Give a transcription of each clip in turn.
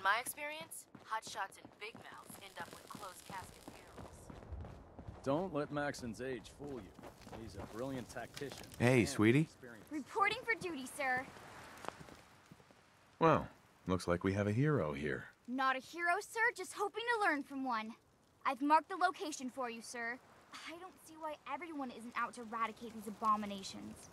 my experience, hotshots and big mouths end up with closed casket funerals. Don't let Maxon's age fool you. He's a brilliant tactician. Hey, sweetie. Reporting for duty, sir. Well, looks like we have a hero here. Not a hero, sir, just hoping to learn from one. I've marked the location for you, sir. I don't see why everyone isn't out to eradicate these abominations.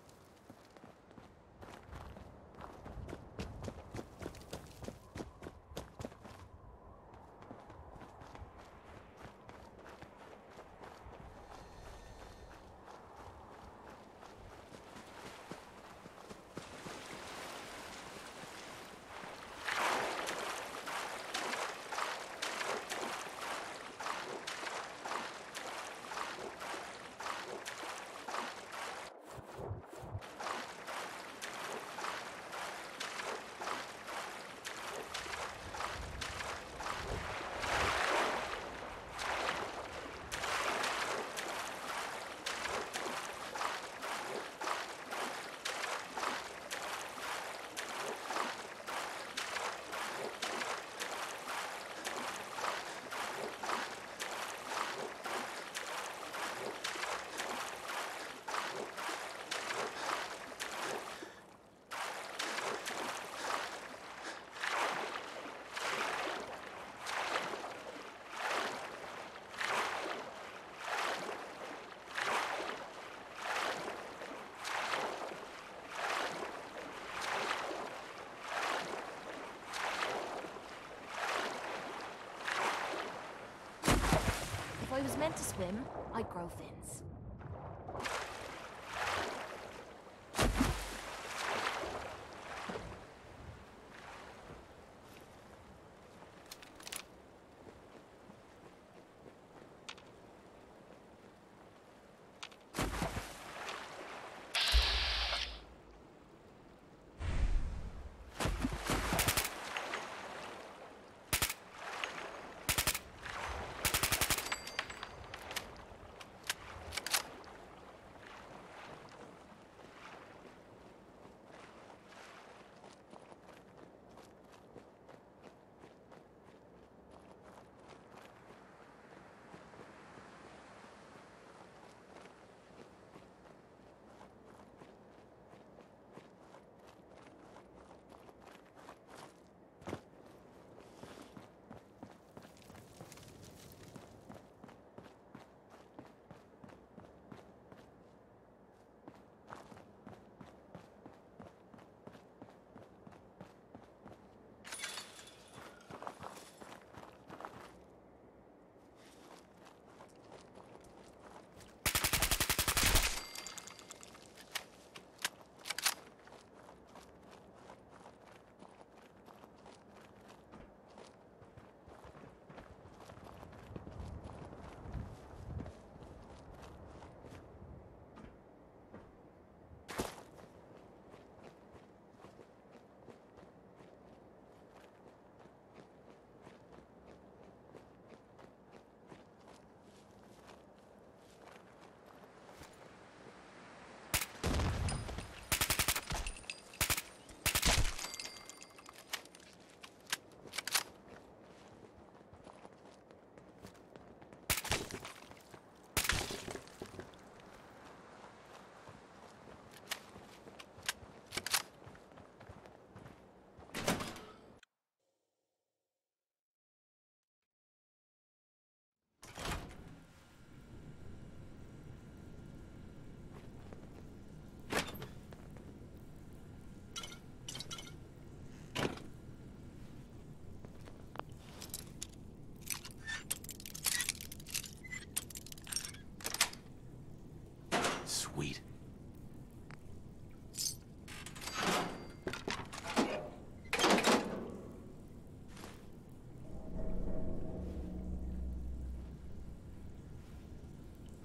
If I was meant to swim, I'd grow fins. Sweet.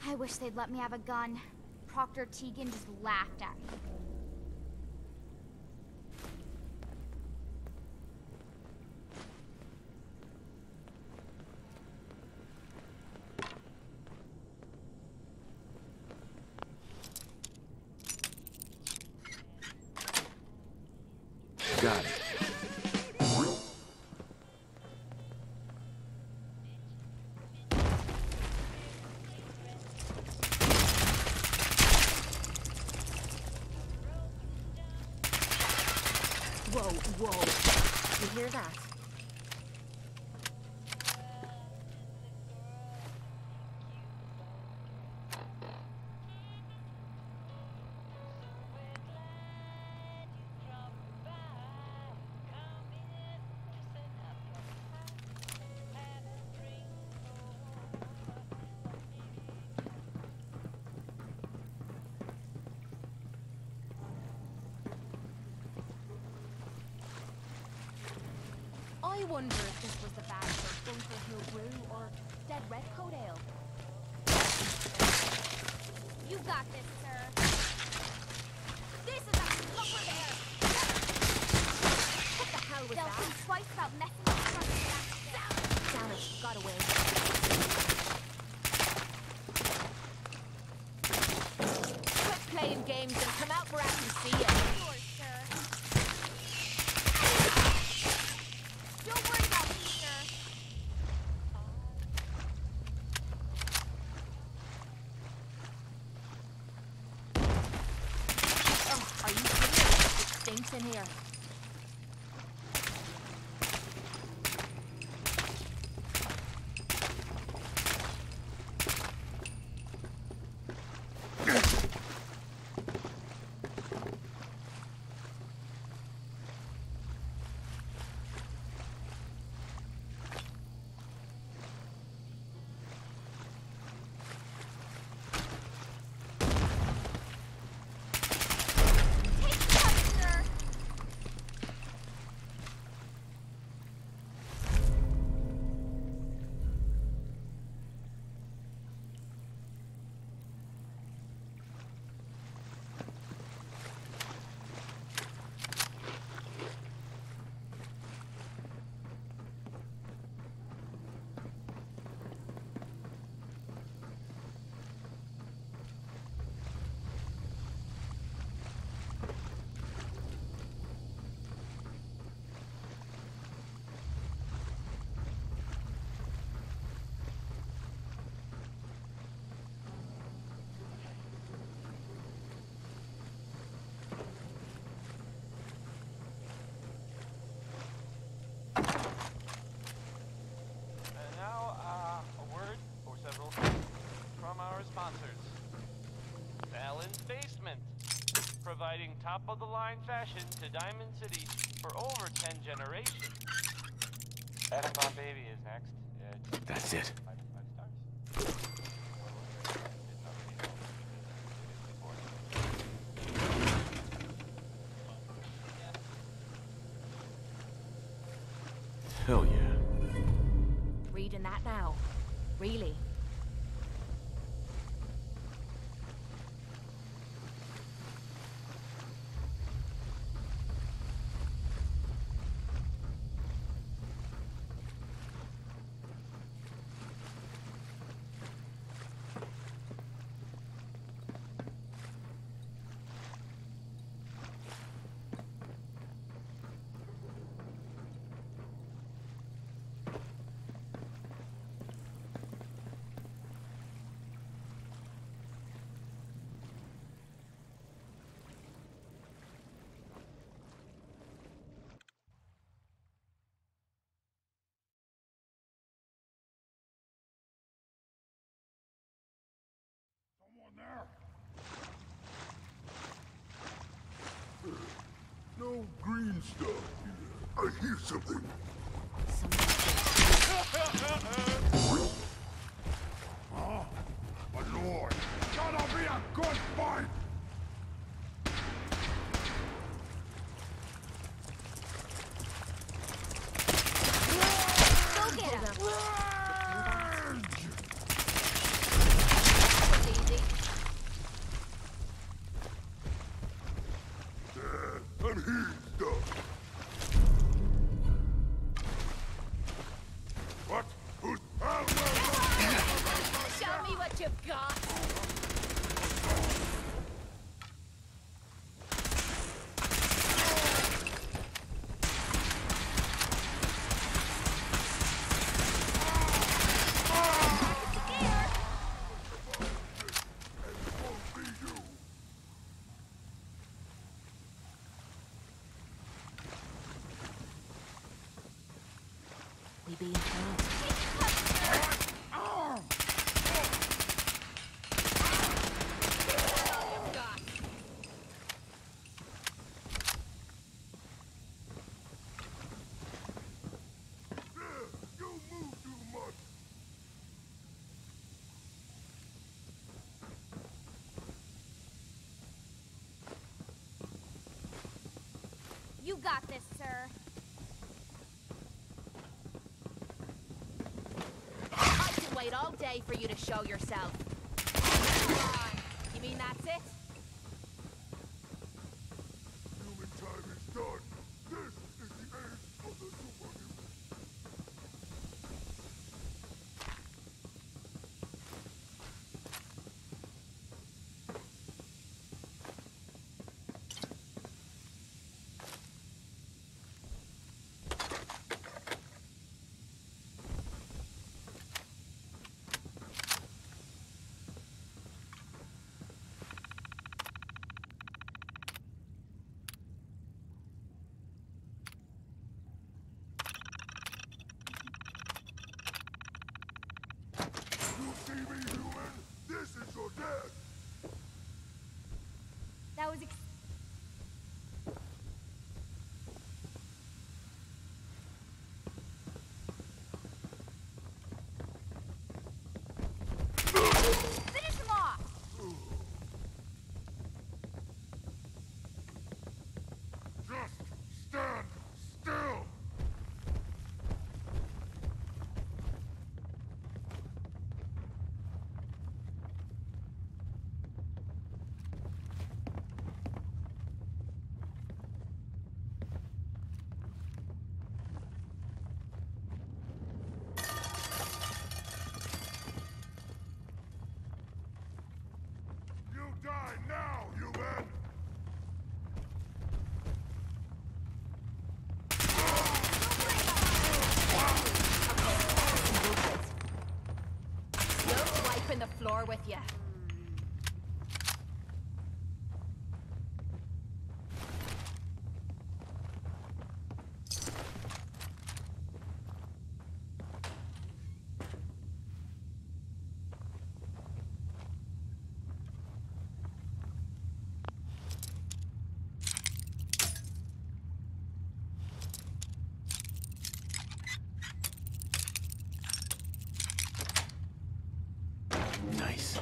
I wish they'd let me have a gun. Proctor Tegan just laughed at me. Got it. Whoa, whoa. You hear that? I wonder if this was the bag for Bunker Hill Brew or Dead Redcoat Ale. You got this, sir. This is a fluffer there. What the hell was They'll that? think twice about messing with the front of Damn it, got away. Quit playing games and come out where I can see you. yours, sir. Don't worry about me, sir. Oh, are you kidding? It stinks in here. Take cover, sir. And now, a word or several from our sponsors. Fallon's Basement, providing top-of-the-line fashion to Diamond City for over 10 generations. Esteban Baby is next. That's it. Five stars. Hell yeah. Reading that now. Really? No green stuff here. I hear something. Huh? My lord, gonna be a good fight! Go get him. Rage! Easy. And he's done. What? Who's... Show me what you've got. being held. You move too much. You got this, sir. I can wait all day for you to show yourself. Come on. You mean that's it? Human time is done. This is the end of the superhuman. You see me, human? This is your death. That was finish him off! Just stand still. You die now, human. No wiping the floor with you. Nice.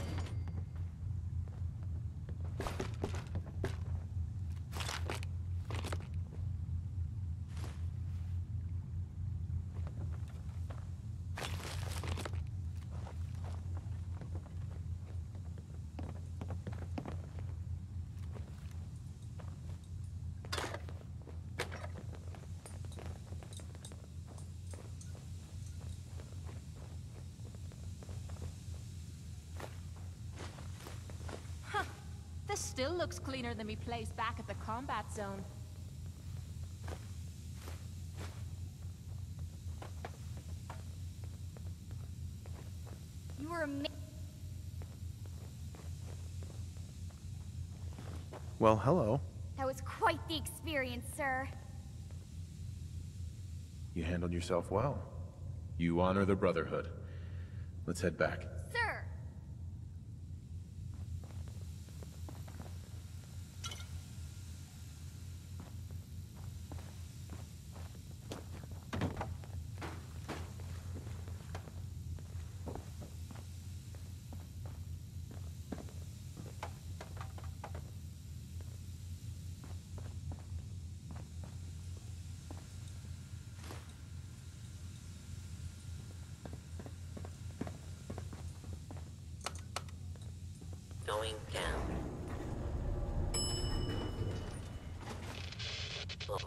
This still looks cleaner than me place back at the combat zone. You were amazing. Well, hello. That was quite the experience, sir. You handled yourself well. You honor the Brotherhood. Let's head back. Sir! Going down. Oh.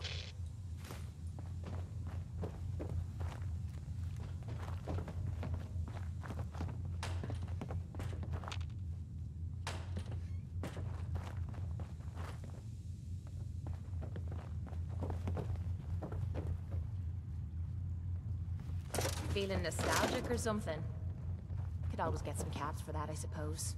Feeling nostalgic or something? Could always get some caps for that, I suppose.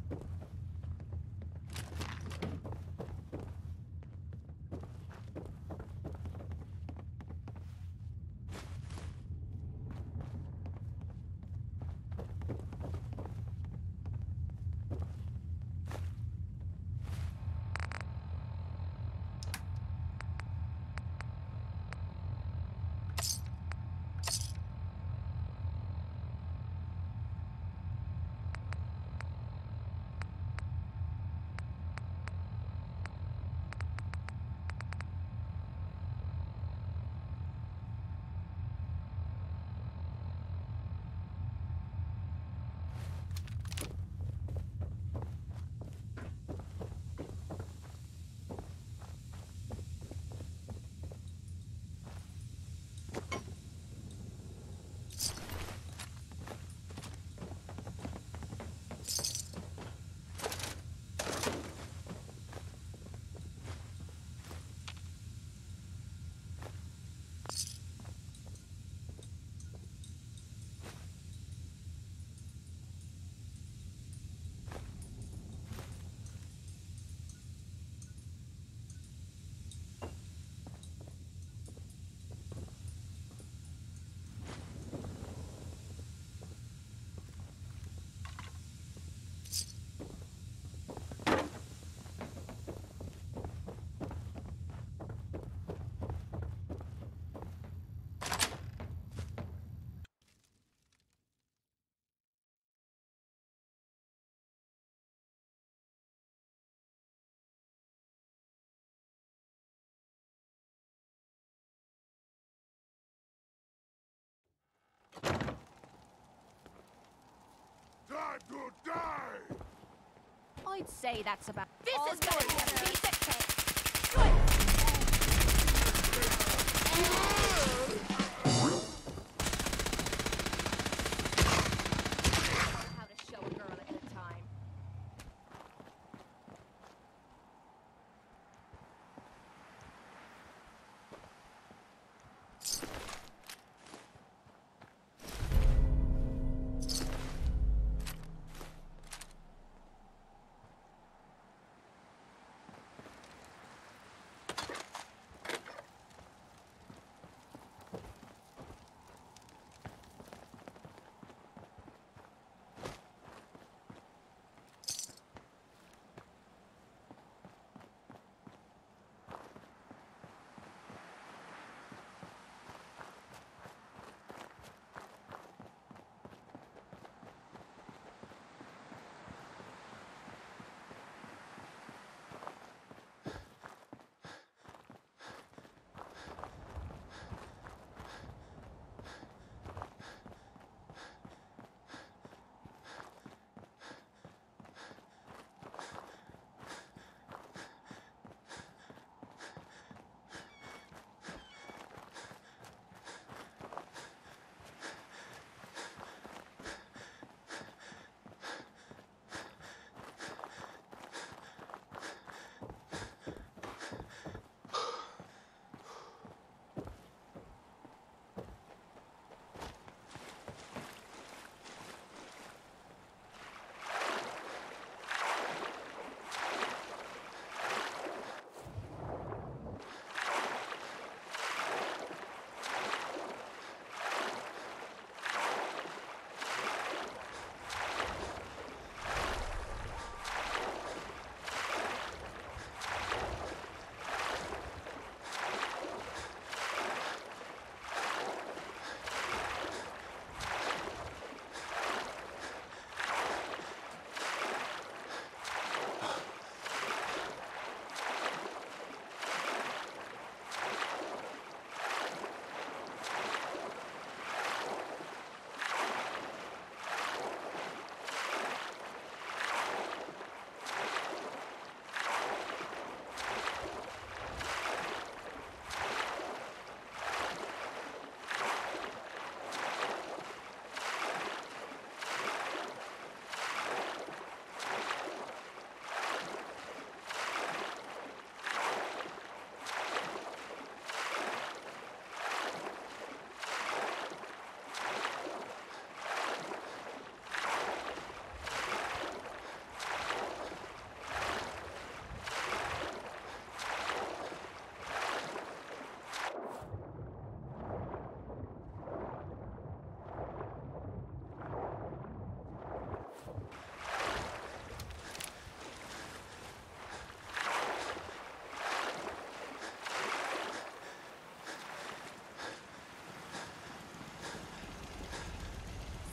die! I'd say that's about. This all is gonna be a yours, sir. piece of cake. How to show a girl a good time.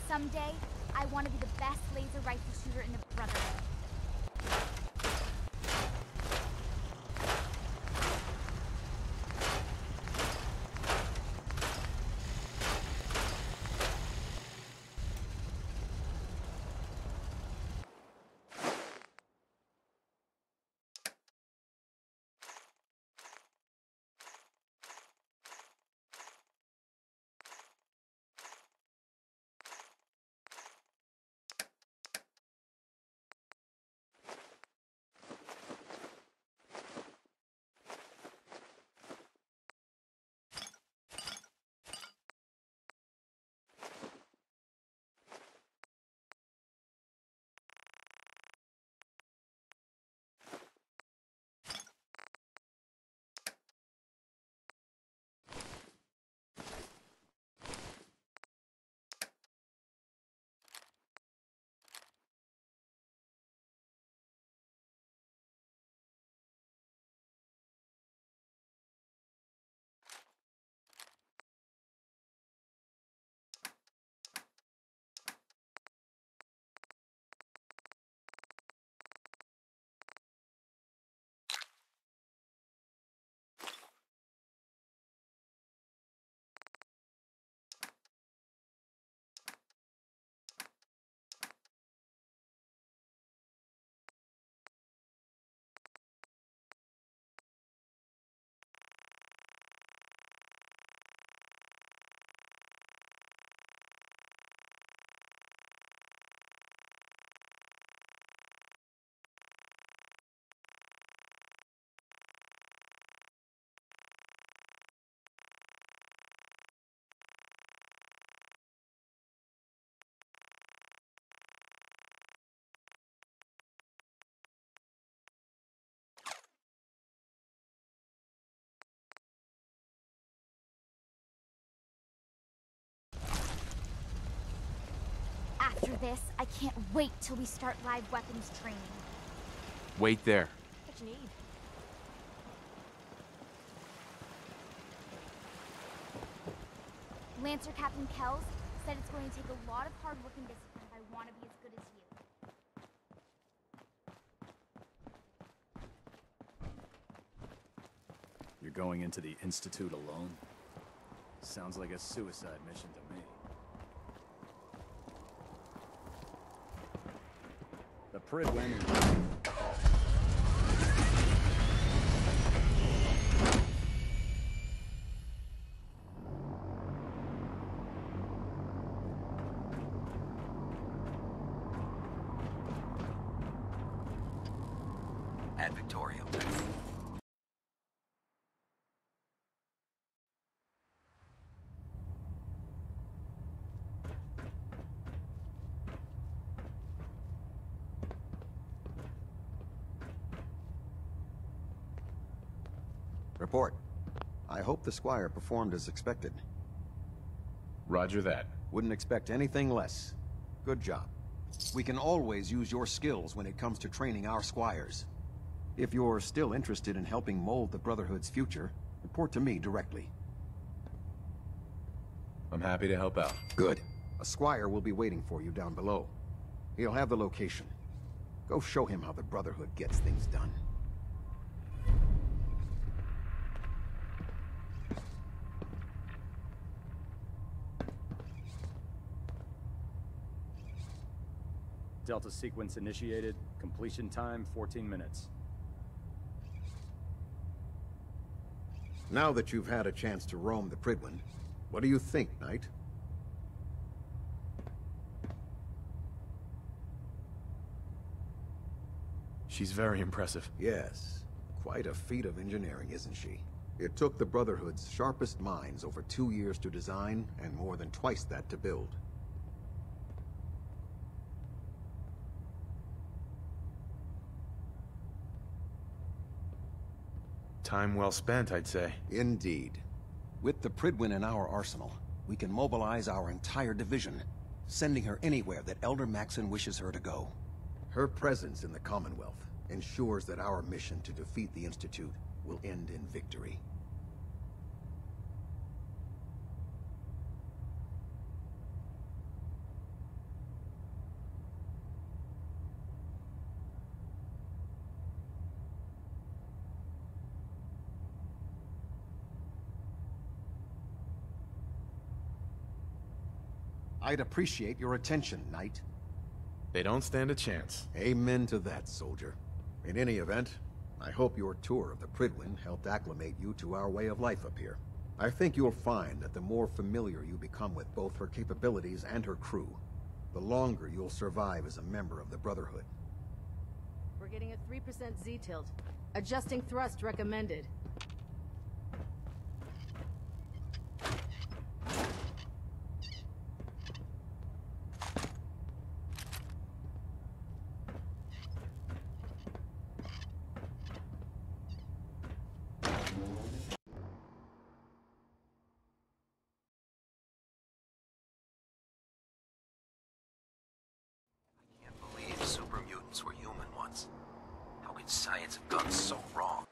Someday, I want to be the best laser rifle shooter in the Brotherhood. this, I can't wait till we start live weapons training. Wait there. What you need? Lancer Captain Kells said it's going to take a lot of hard work and discipline if I want to be as good as you. You're going into the Institute alone? Sounds like a suicide mission to me. The Prydwen... At Victoria. Report. I hope the Squire performed as expected. Roger that. Wouldn't expect anything less. Good job. We can always use your skills when it comes to training our Squires. If you're still interested in helping mold the Brotherhood's future, report to me directly. I'm happy to help out. Good. A Squire will be waiting for you down below. He'll have the location. Go show him how the Brotherhood gets things done. Delta sequence initiated. Completion time, 14 minutes. Now that you've had a chance to roam the Prydwen, what do you think, Knight? She's very impressive. Yes. Quite a feat of engineering, isn't she? It took the Brotherhood's sharpest minds over 2 years to design, and more than twice that to build. Time well spent, I'd say. Indeed. With the Prydwen in our arsenal, we can mobilize our entire division, sending her anywhere that Elder Maxon wishes her to go. Her presence in the Commonwealth ensures that our mission to defeat the Institute will end in victory. I'd appreciate your attention, Knight. They don't stand a chance. Amen to that, soldier. In any event, I hope your tour of the Prydwen helped acclimate you to our way of life up here. I think you'll find that the more familiar you become with both her capabilities and her crew, the longer you'll survive as a member of the Brotherhood. We're getting a 3% Z-tilt. Adjusting thrust recommended. Super mutants were human once. How could science have gone so wrong?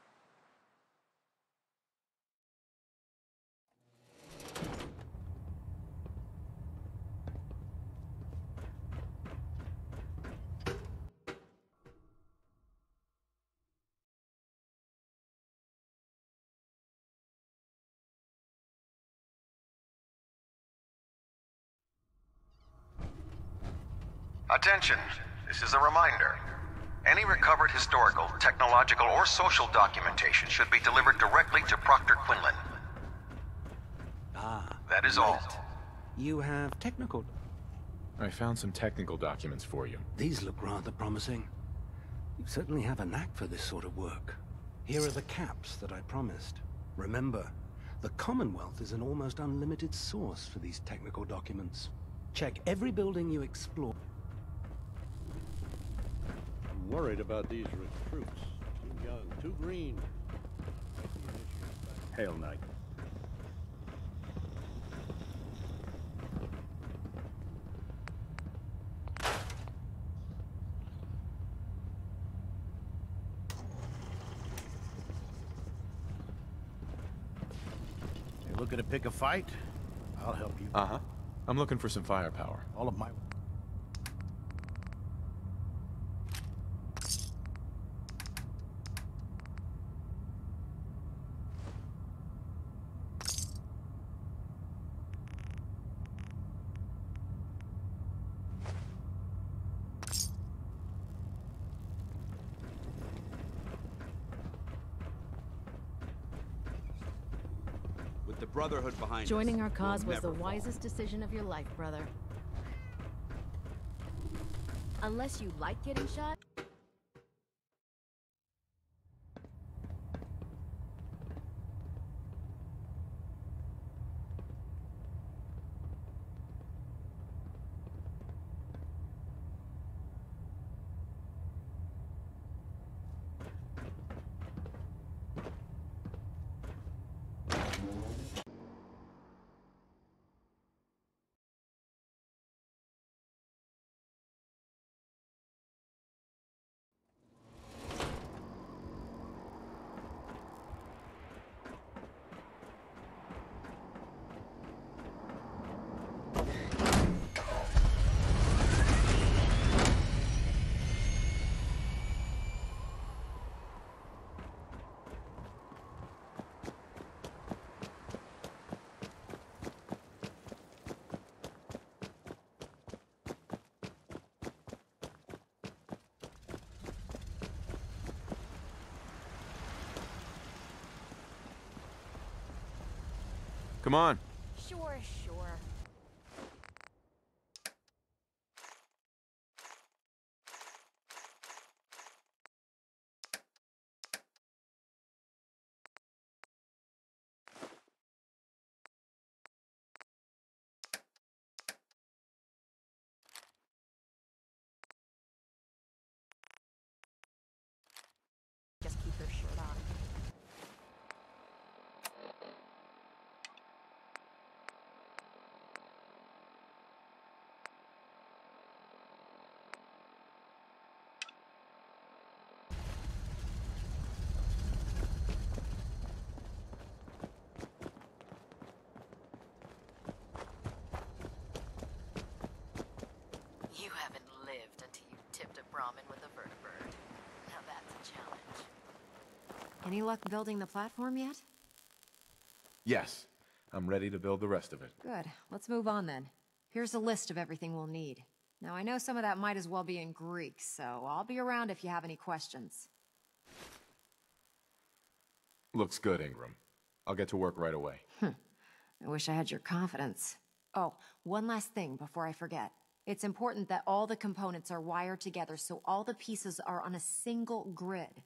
Attention! This is a reminder. Any recovered historical, technological, or social documentation should be delivered directly to Proctor Quinlan. Ah. That is all. You have technical... I found some technical documents for you. These look rather promising. You certainly have a knack for this sort of work. Here are the caps that I promised. Remember, the Commonwealth is an almost unlimited source for these technical documents. Check every building you explore. Worried about these recruits. Too young, too green. Hail, Knight. Looking to pick a fight? I'll help you. Uh-huh. I'm looking for some firepower. All of my... With the Brotherhood behind us, Joining our cause we'll was the never fall. wisest decision of your life, brother. Unless you like getting shot. Come on. Sure, sure. Just keep your shirt on. You haven't lived until you tipped a Brahmin with a vertibird. Now that's a challenge. Any luck building the platform yet? Yes. I'm ready to build the rest of it. Good. Let's move on then. Here's a list of everything we'll need. Now, I know some of that might as well be in Greek, so I'll be around if you have any questions. Looks good, Ingram. I'll get to work right away. I wish I had your confidence. Oh, one last thing before I forget. It's important that all the components are wired together so all the pieces are on a single grid.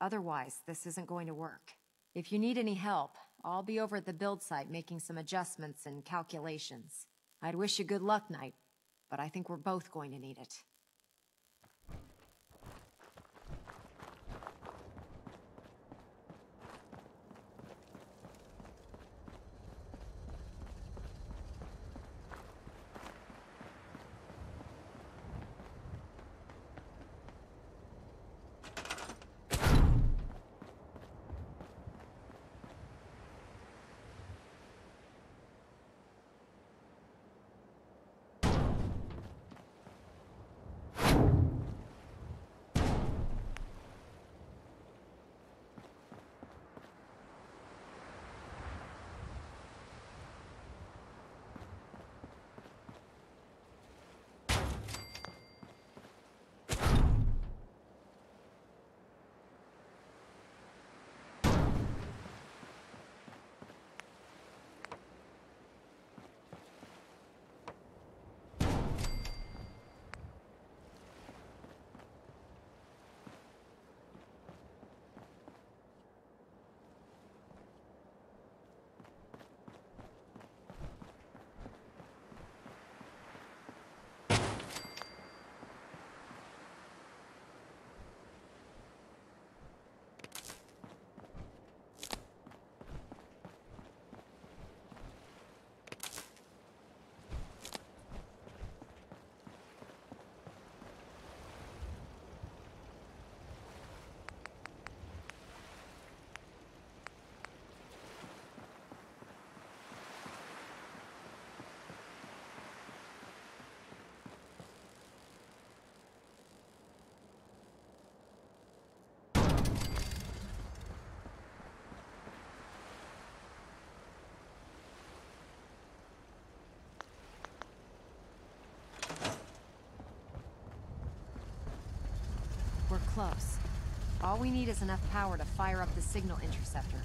Otherwise, this isn't going to work. If you need any help, I'll be over at the build site making some adjustments and calculations. I'd wish you good luck, Knight, but I think we're both going to need it. close. All we need is enough power to fire up the signal interceptor.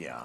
Yeah.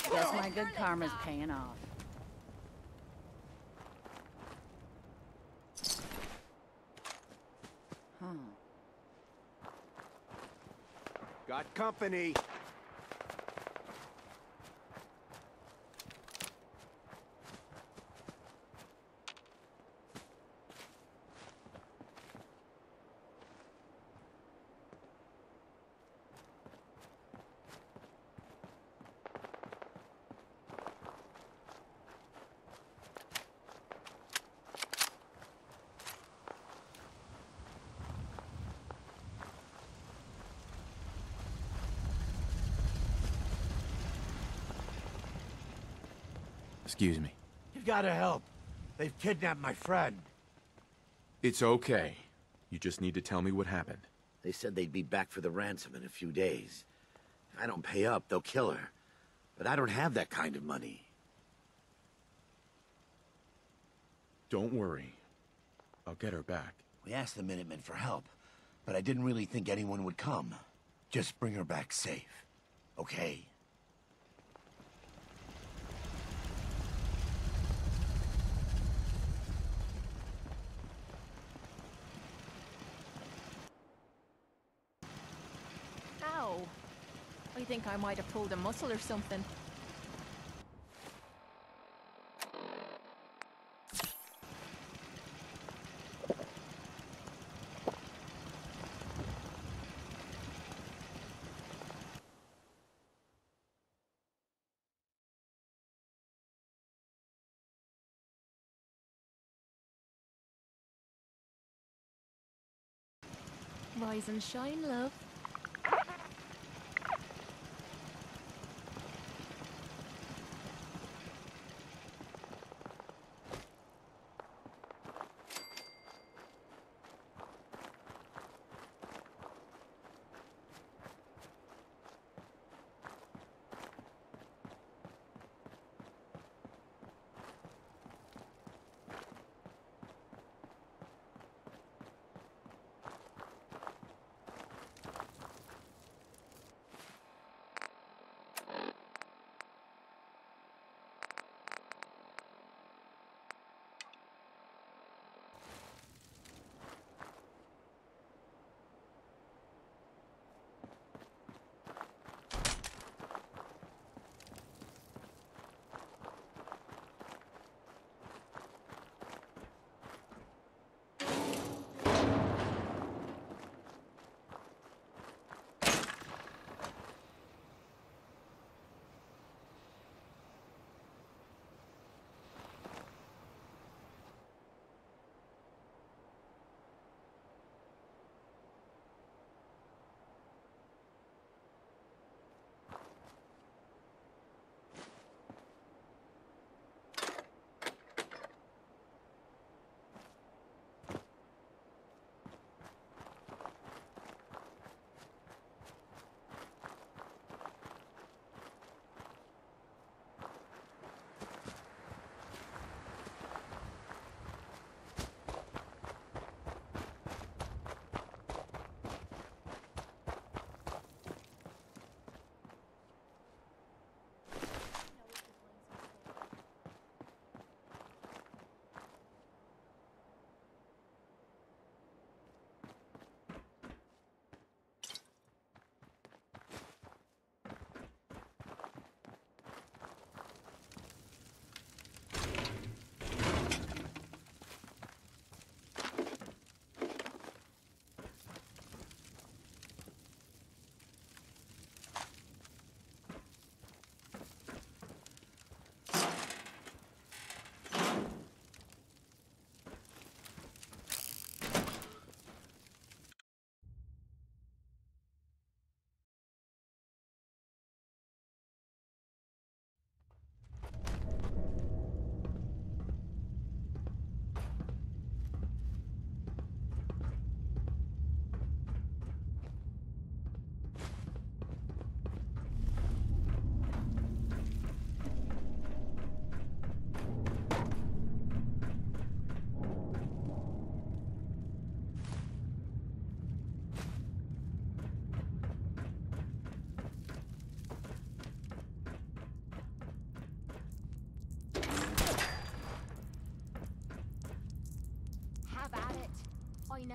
Guess my good karma's paying off. Got company. Excuse me. You gotta help. They've kidnapped my friend. It's okay. You just need to tell me what happened. They said they'd be back for the ransom in a few days. If I don't pay up, they'll kill her. But I don't have that kind of money. Don't worry. I'll get her back. We asked the Minutemen for help, but I didn't really think anyone would come. Just bring her back safe. Okay? Ow. I think I might have pulled a muscle or something. Rise and shine, love.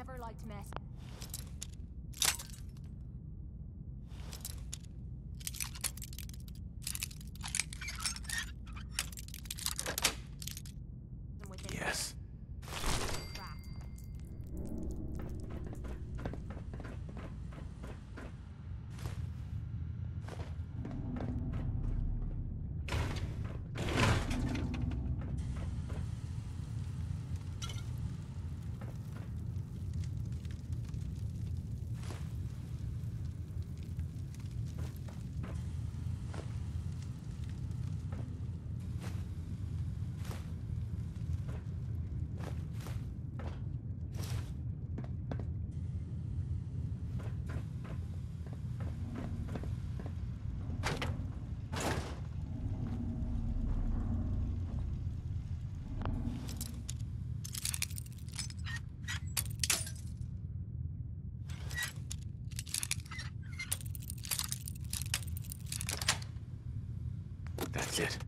never liked mess. Yes. That's it.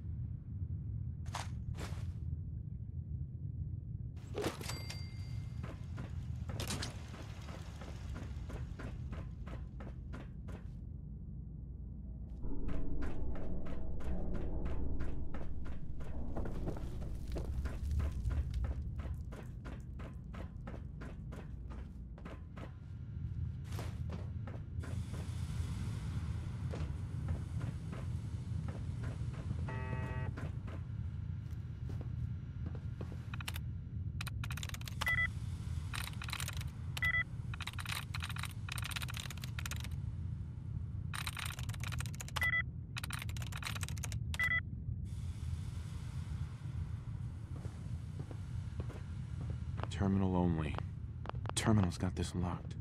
Terminal only. Terminal's got this locked.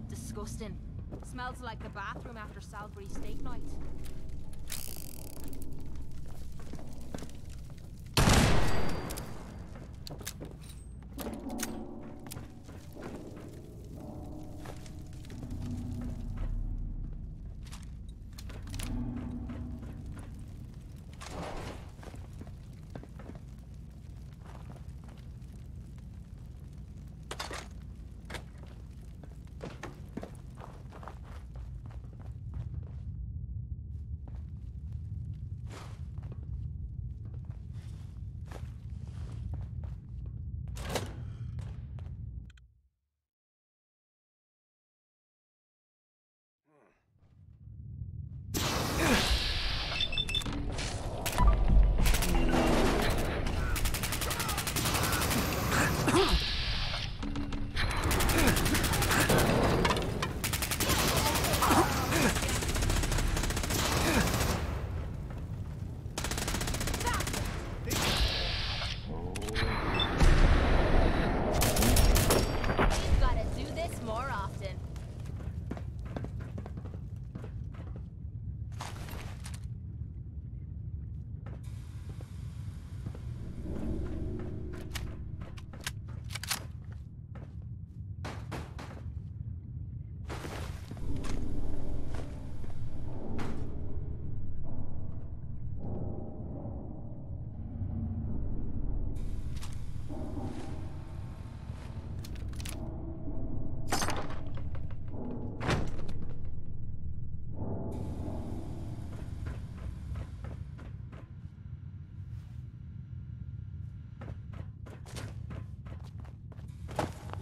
Disgusting. Smells like the bathroom after Salisbury steak night.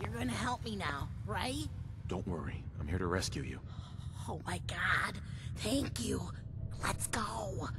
You're gonna help me now, right? Don't worry. I'm here to rescue you. Oh my god. Thank you. Let's go.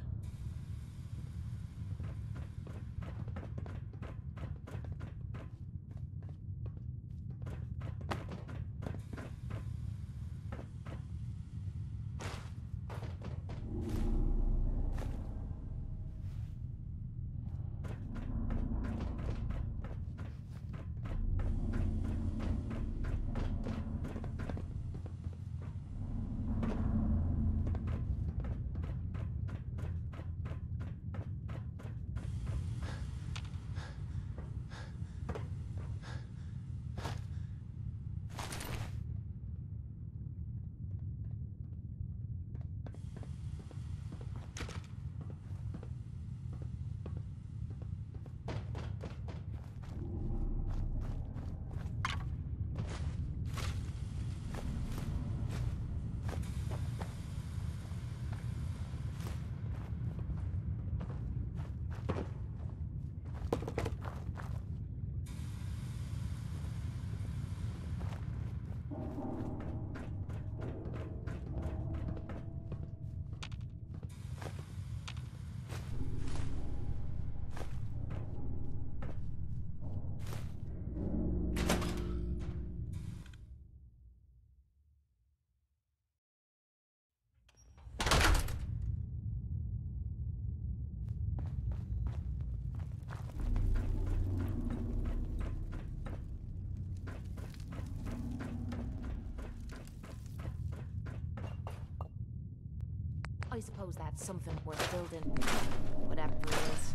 I suppose that's something worth building. Whatever it is.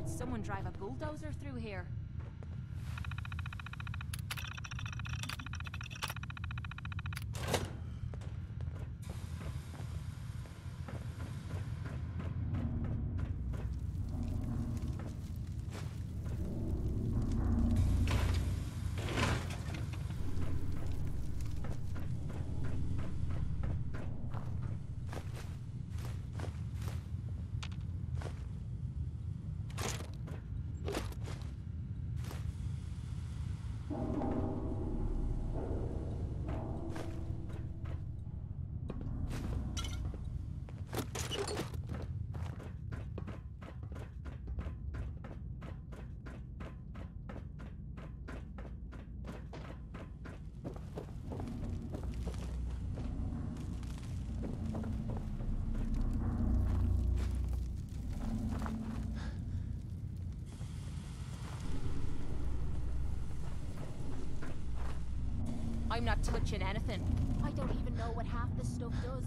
Someone drive a bulldozer through here. I'm not touching anything. I don't even know what half this stuff does.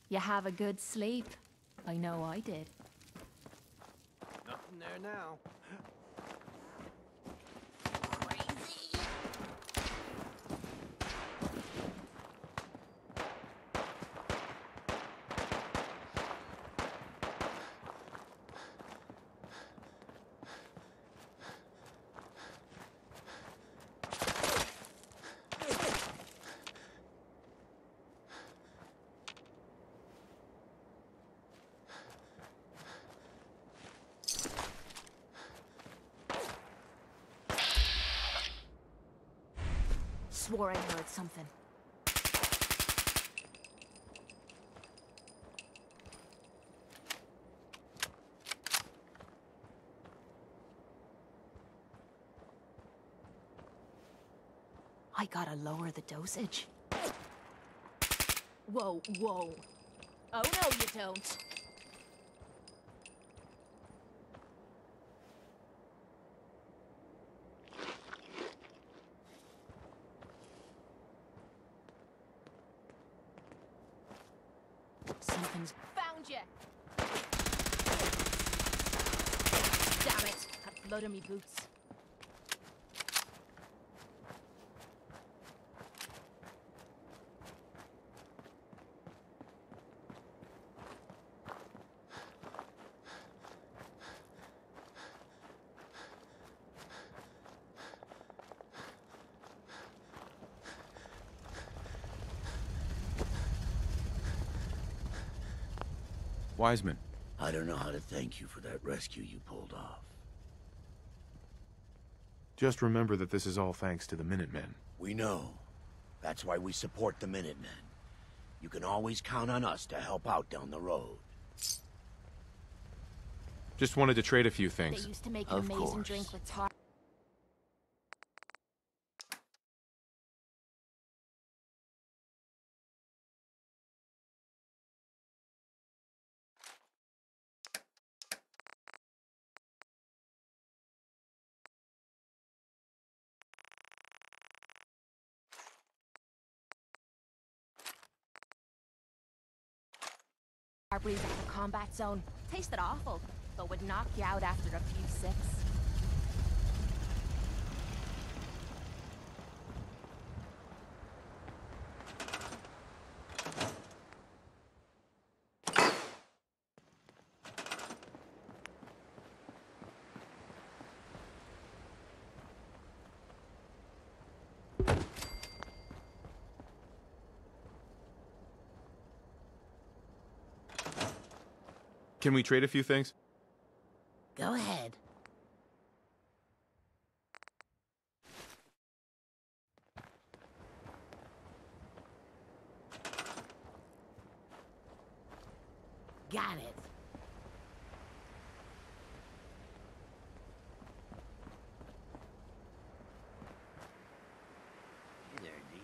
You have a good sleep. I know I did. Nothing there now. Swore I heard something. I gotta lower the dosage. Whoa, whoa. Oh no, you don't. Something's found you! Damn it! Got blood on me boots. Wiseman. I don't know how to thank you for that rescue you pulled off. Just remember that this is all thanks to the Minutemen. We know. That's why we support the Minutemen. You can always count on us to help out down the road. Just wanted to trade a few things. They used to make an amazing drink with tar. Our breeze out of combat zone. Tasted awful, but would knock you out after a few sips. Can we trade a few things? Go ahead. Got it. Hey there, D.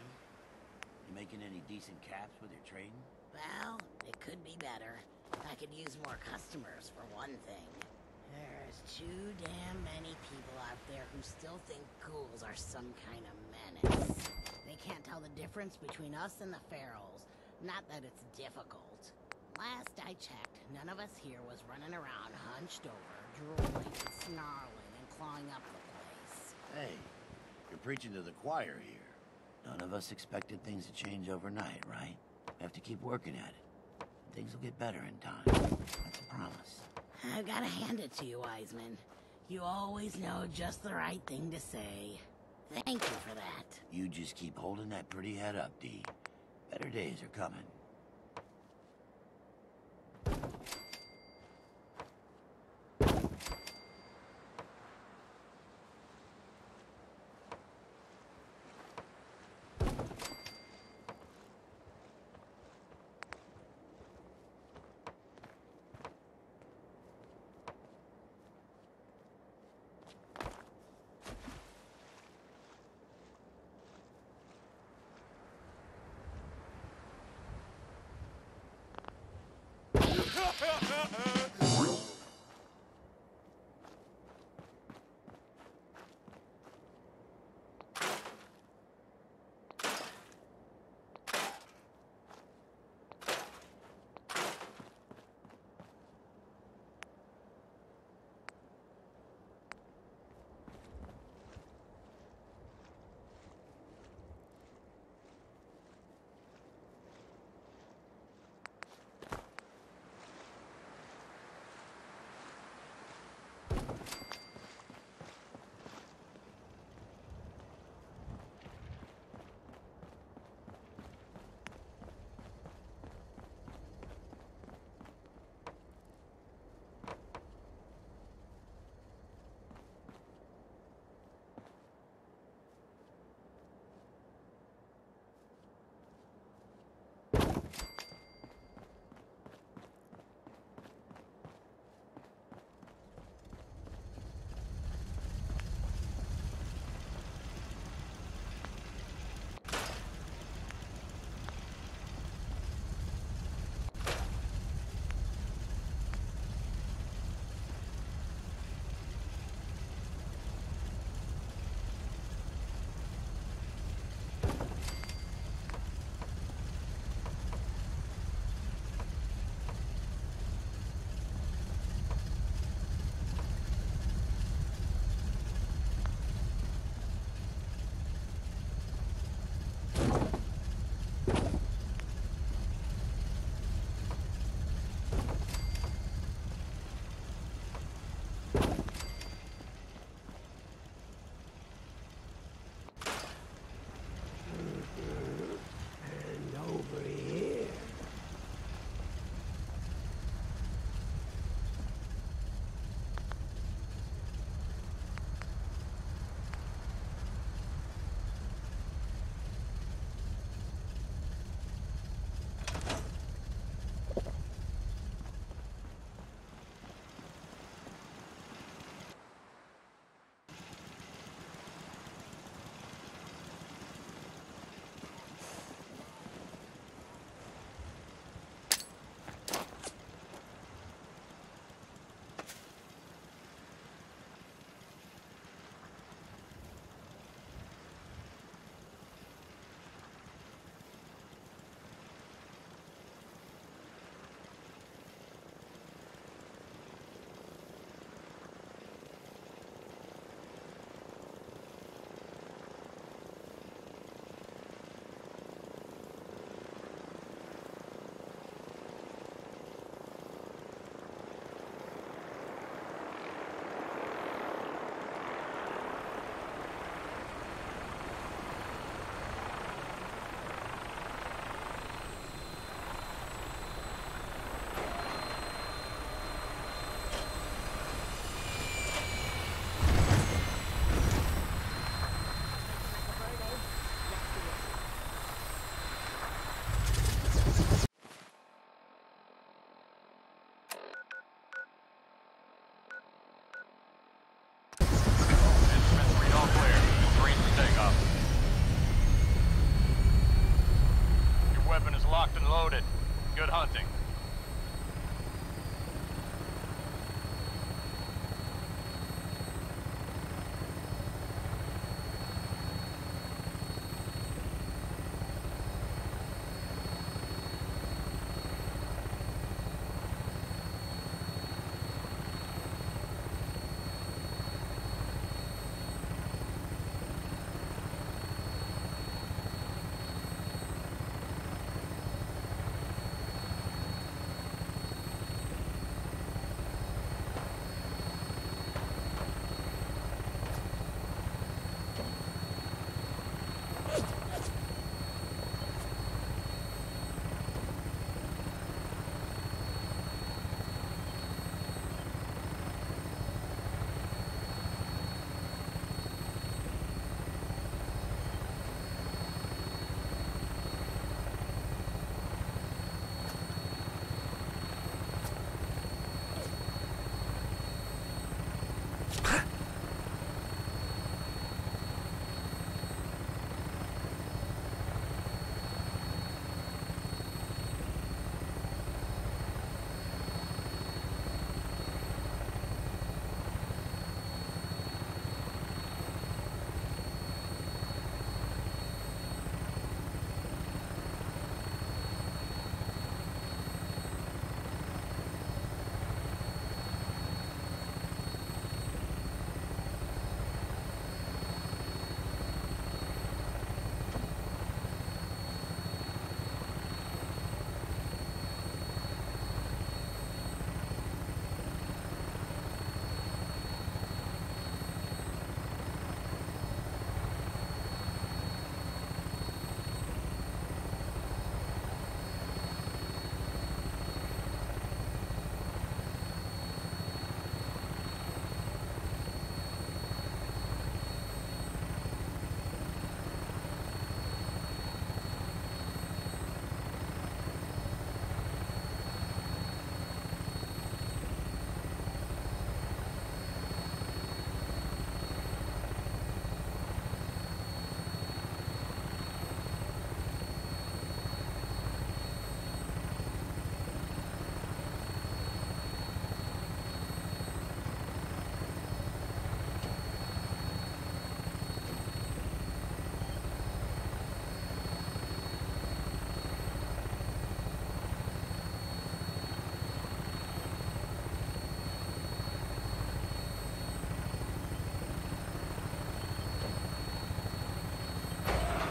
You making any decent caps with your trading? Well, it could be better. I could use more customers, for one thing. There's too damn many people out there who still think ghouls are some kind of menace. They can't tell the difference between us and the Ferals. Not that it's difficult. Last I checked, none of us here was running around hunched over, drooling, snarling, and clawing up the place. Hey, you're preaching to the choir here. None of us expected things to change overnight, right? We have to keep working at it. Things will get better in time. That's a promise. I've got to hand it to you, Wiseman. You always know just the right thing to say. Thank you for that. You just keep holding that pretty head up, D. Better days are coming. locked and loaded. Good hunting.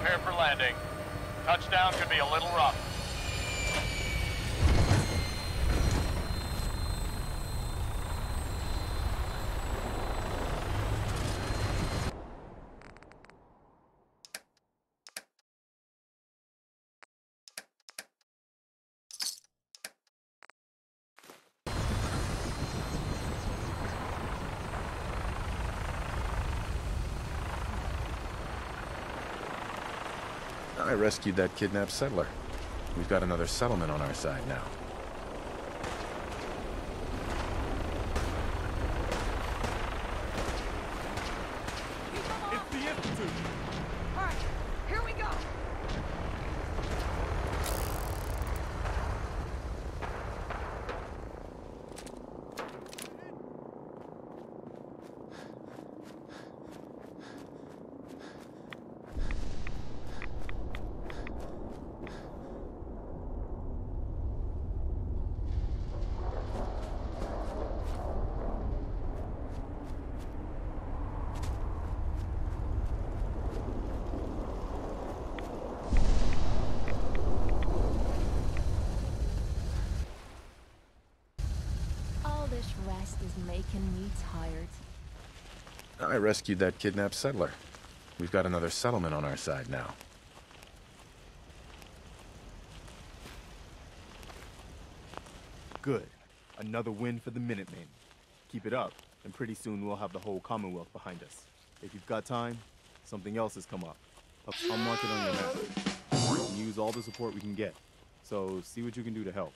Prepare for landing. Touchdown could be a little rough. I rescued that kidnapped settler. We've got another settlement on our side now. It's the Institute! Alright, here we go! This rest is making me tired. I rescued that kidnapped settler. We've got another settlement on our side now. Good. Another win for the Minutemen. Keep it up, and pretty soon we'll have the whole Commonwealth behind us. If you've got time, something else has come up. I'll mark it on your map. We can use all the support we can get, so see what you can do to help.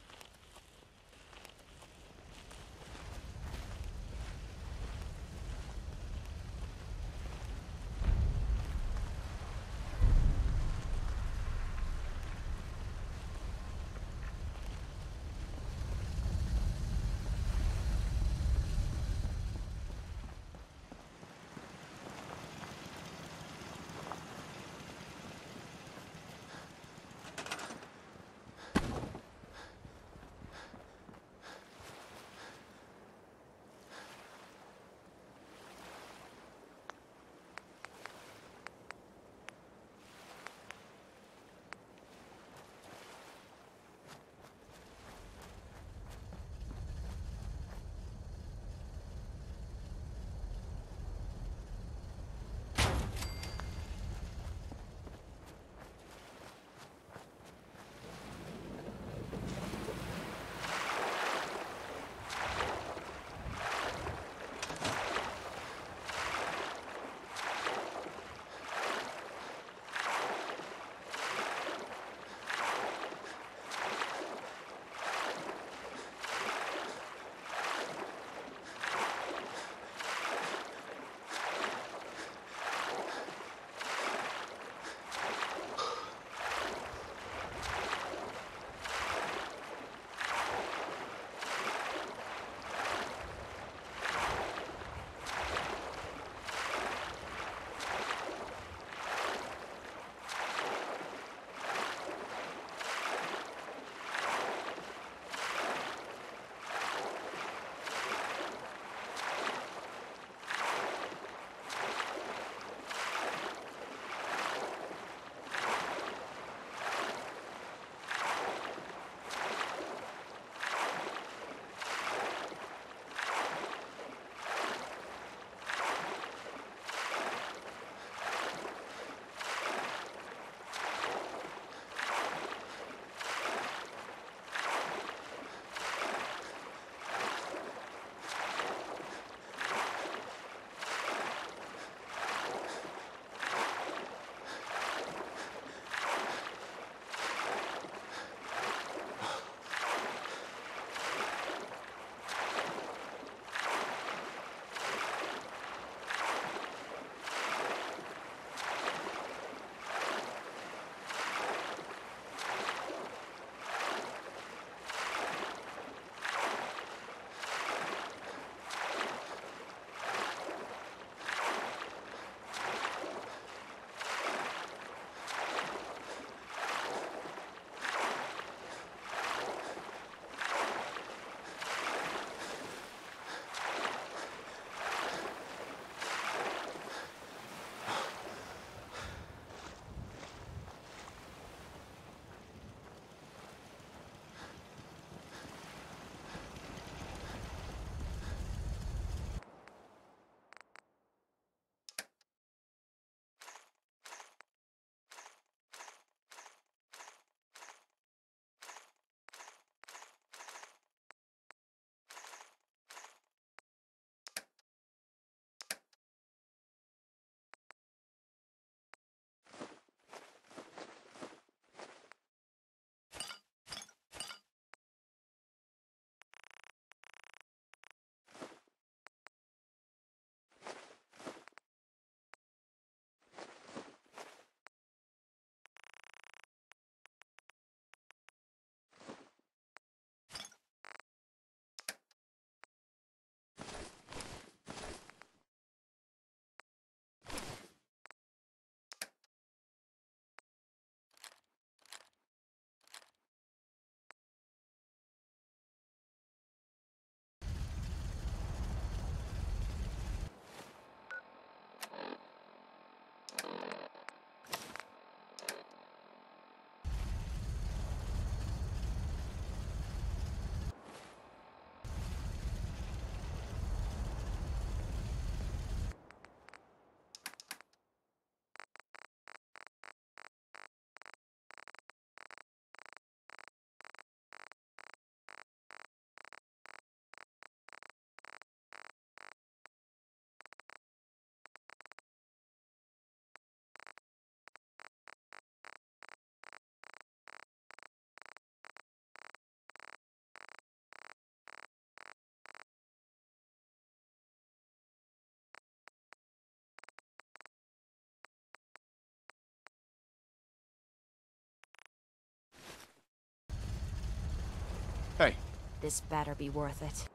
This better be worth it.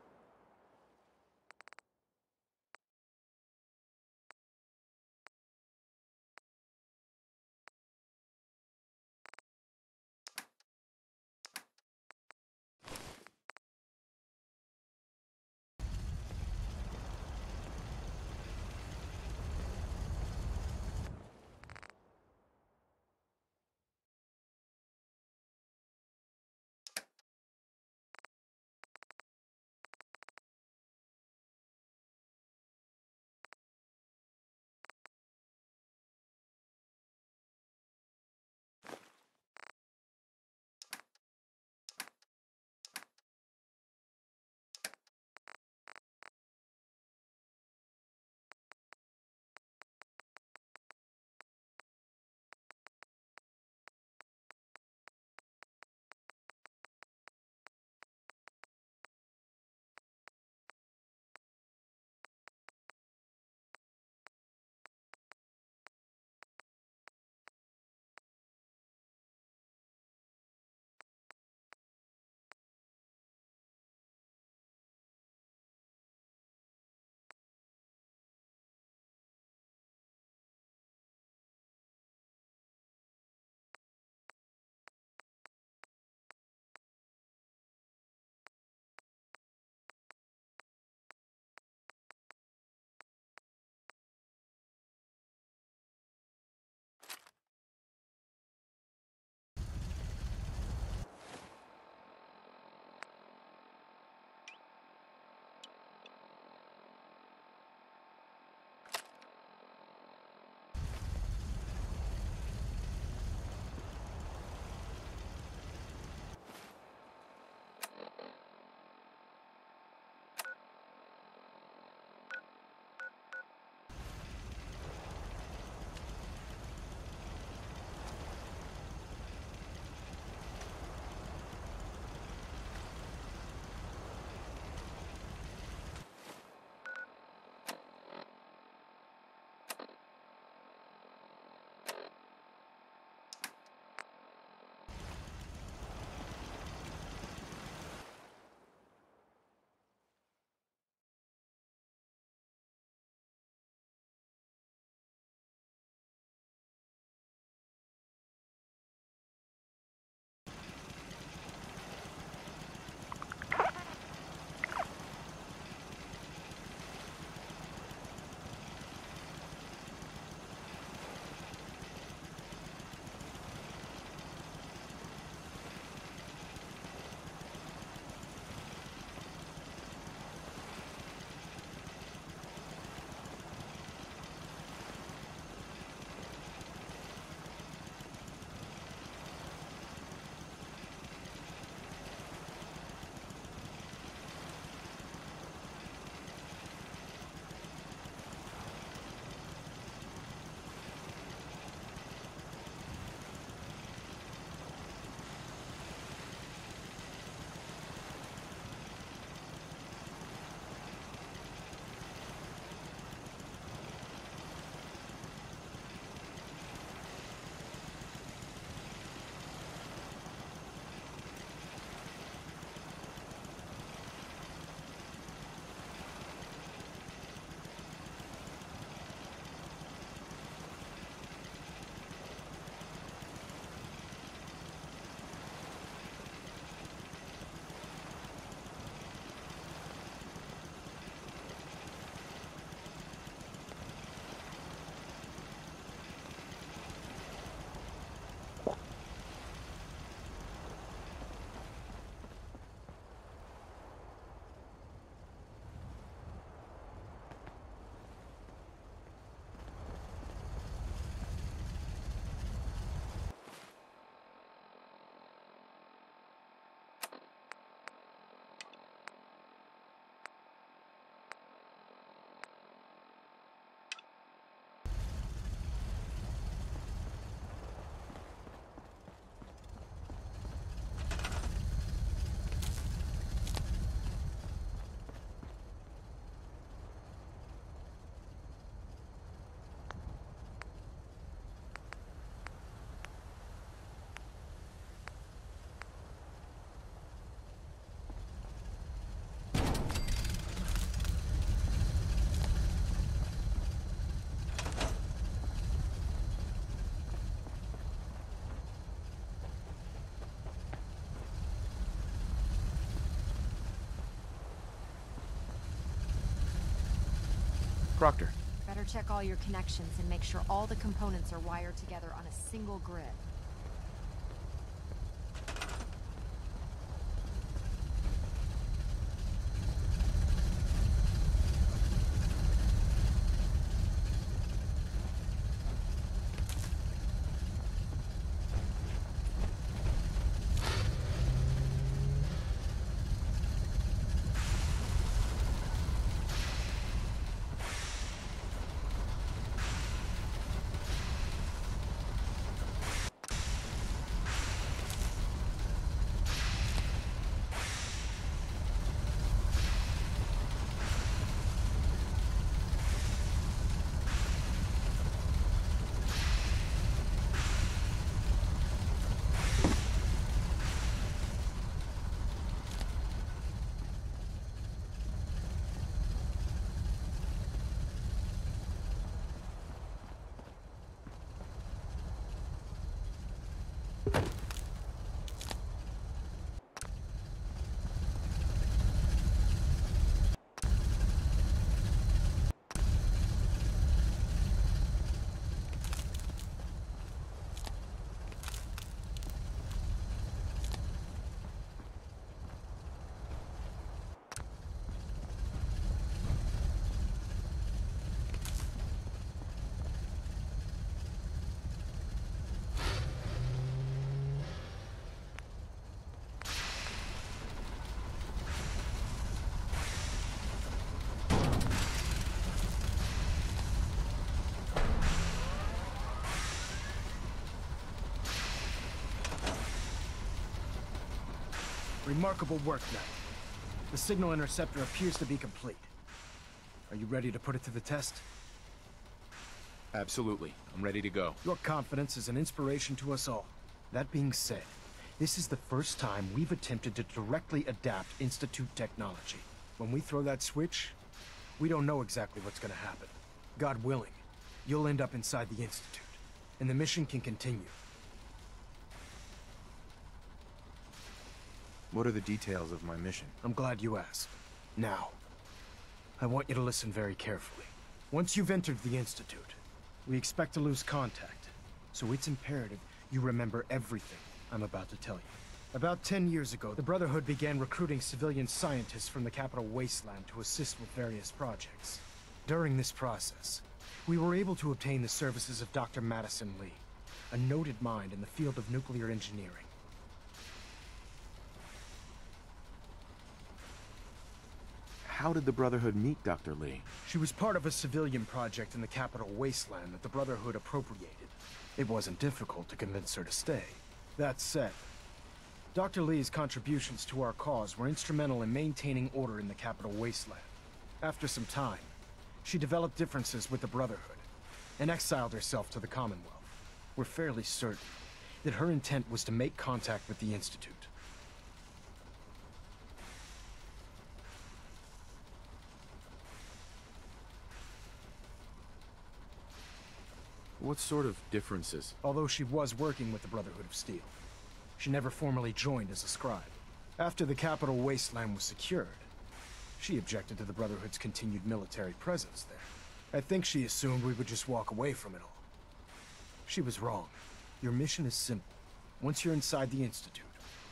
Proctor. Better check all your connections and make sure all the components are wired together on a single grid. Remarkable work, Knight. The signal interceptor appears to be complete. Are you ready to put it to the test? Absolutely. I'm ready to go. Your confidence is an inspiration to us all. That being said, this is the first time we've attempted to directly adapt Institute technology. When we throw that switch, we don't know exactly what's gonna happen. God willing, you'll end up inside the Institute, and the mission can continue. What are the details of my mission? I'm glad you asked. Now, I want you to listen very carefully. Once you've entered the Institute, we expect to lose contact, so it's imperative you remember everything I'm about to tell you. About 10 years ago, the Brotherhood began recruiting civilian scientists from the Capital Wasteland to assist with various projects. During this process, we were able to obtain the services of Dr. Madison Li, a noted mind in the field of nuclear engineering. How did the Brotherhood meet Dr. Li? She was part of a civilian project in the Capital Wasteland that the Brotherhood appropriated. It wasn't difficult to convince her to stay. That said, Dr. Li's contributions to our cause were instrumental in maintaining order in the Capital Wasteland. After some time, she developed differences with the Brotherhood and exiled herself to the Commonwealth. We're fairly certain that her intent was to make contact with the Institute. What sort of differences? Although she was working with the Brotherhood of Steel, she never formally joined as a scribe. After the Capital Wasteland was secured, she objected to the Brotherhood's continued military presence there. I think she assumed we would just walk away from it all. She was wrong. Your mission is simple. Once you're inside the Institute,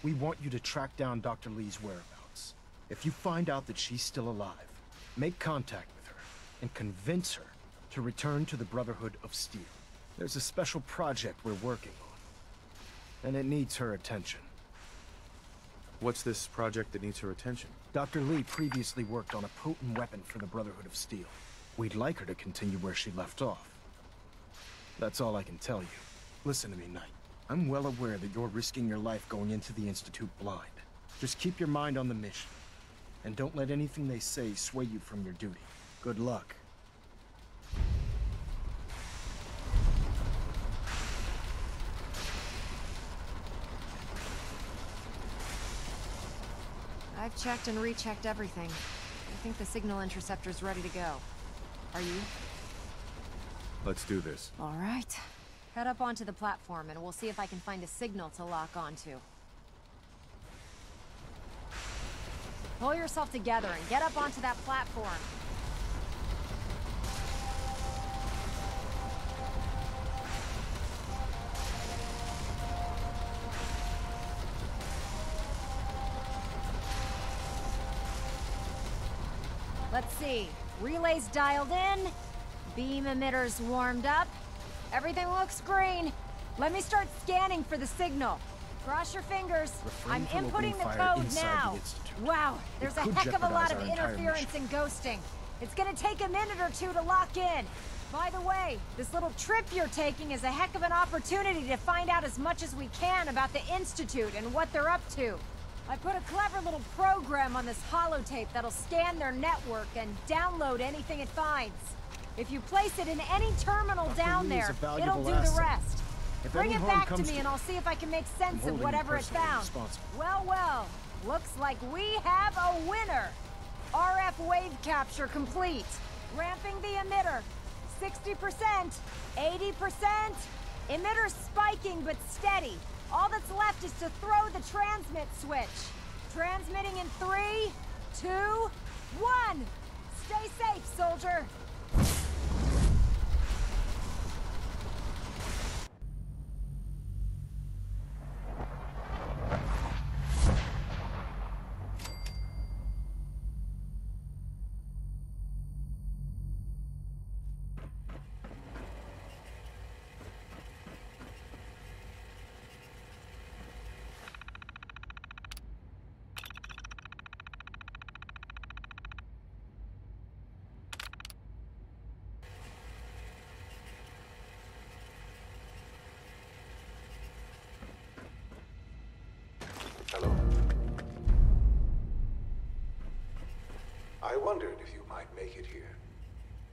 we want you to track down Dr. Li's whereabouts. If you find out that she's still alive, make contact with her and convince her to return to the Brotherhood of Steel. There's a special project we're working on, and it needs her attention. What's this project that needs her attention? Dr. Li previously worked on a potent weapon for the Brotherhood of Steel. We'd like her to continue where she left off. That's all I can tell you. Listen to me, Knight. I'm well aware that you're risking your life going into the Institute blind. Just keep your mind on the mission, and don't let anything they say sway you from your duty. Good luck. I've checked and rechecked everything. I think the signal interceptor's ready to go. Are you? Let's do this. All right. Head up onto the platform and we'll see if I can find a signal to lock onto. Pull yourself together and get up onto that platform. Let's see. Relays dialed in. Beam emitters warmed up. Everything looks green. Let me start scanning for the signal. Cross your fingers. I'm inputting the code now. Wow, there's a heck of a lot of interference and ghosting. It's gonna take a minute or two to lock in. By the way, this little trip you're taking is a heck of an opportunity to find out as much as we can about the Institute and what they're up to. I put a clever little program on this holotape that'll scan their network and download anything it finds. If you place it in any terminal down there, it'll do the rest. Bring it back to me and I'll see if I can make sense of whatever it found. Well, well, looks like we have a winner. RF wave capture complete. Ramping the emitter. 60%, 80%. Emitter spiking but steady. All that's left is to throw the transmit switch. Transmitting in 3, 2, 1. Stay safe, soldier. Hello. I wondered if you might make it here.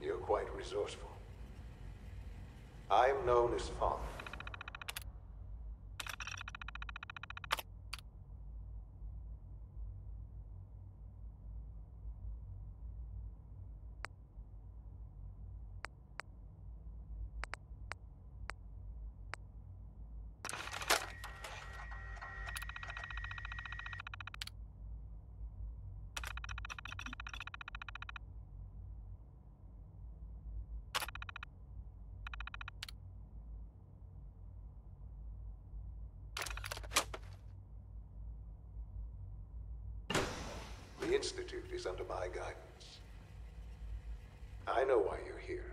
You're quite resourceful. I'm known as Father. The Institute is under my guidance. I know why you're here.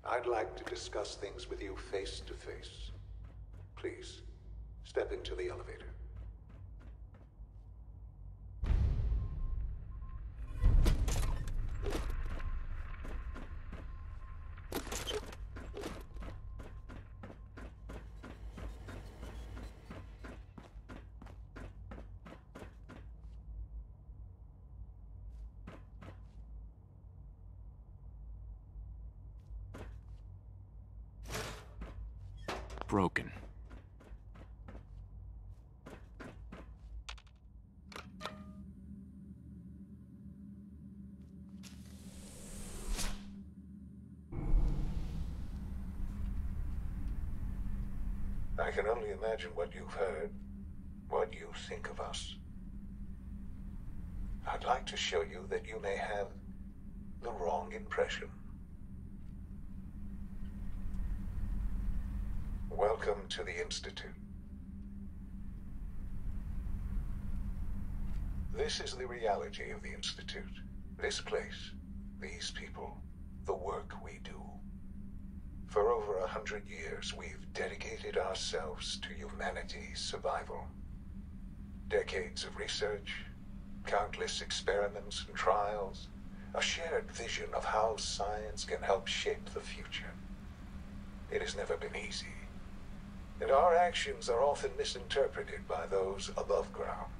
I'd like to discuss things with you face to face. Please, step into the elevator. Broken. I can only imagine what you've heard, what you think of us. I'd like to show you that you may have the wrong impression. Welcome to the Institute. This is the reality of the Institute. This place, these people, the work we do. For over 100 years, we've dedicated ourselves to humanity's survival. Decades of research, countless experiments and trials, a shared vision of how science can help shape the future. It has never been easy. And our actions are often misinterpreted by those above ground.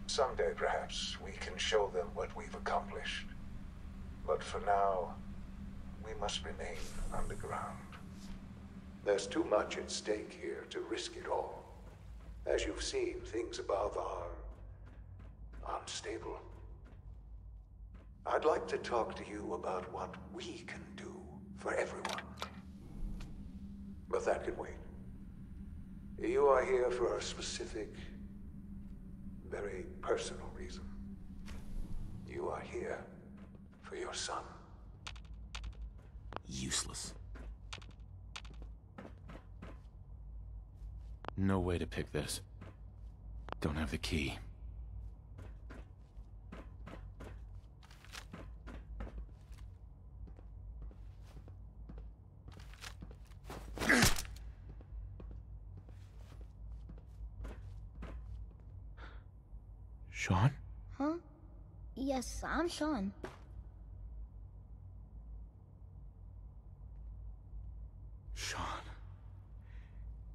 Someday, perhaps, we can show them what we've accomplished. But for now, we must remain underground. There's too much at stake here to risk it all. As you've seen, things above are unstable. I'd like to talk to you about what we can do for everyone. But that can wait. You are here for a specific, very personal reason. You are here for your son. Useless. No way to pick this. Don't have the key. Sean? Huh? Yes, I'm Sean. Sean.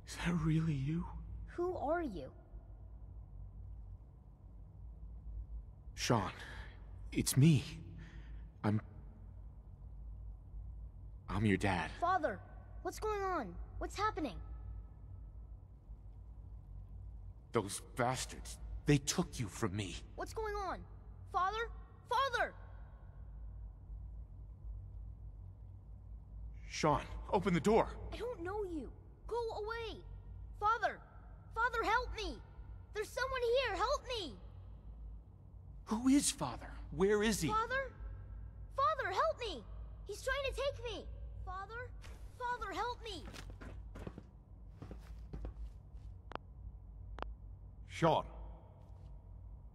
Is that really you? Who are you? Sean, it's me. I'm your dad. Father, what's going on? What's happening? Those bastards, they took you from me. What's going on? Father? Father! Sean, open the door. I don't know you. Go away. Father! Father, help me! There's someone here, help me! Who is Father? Where is he? Father? Father, help me! He's trying to take me! Father? Father, help me! Sean.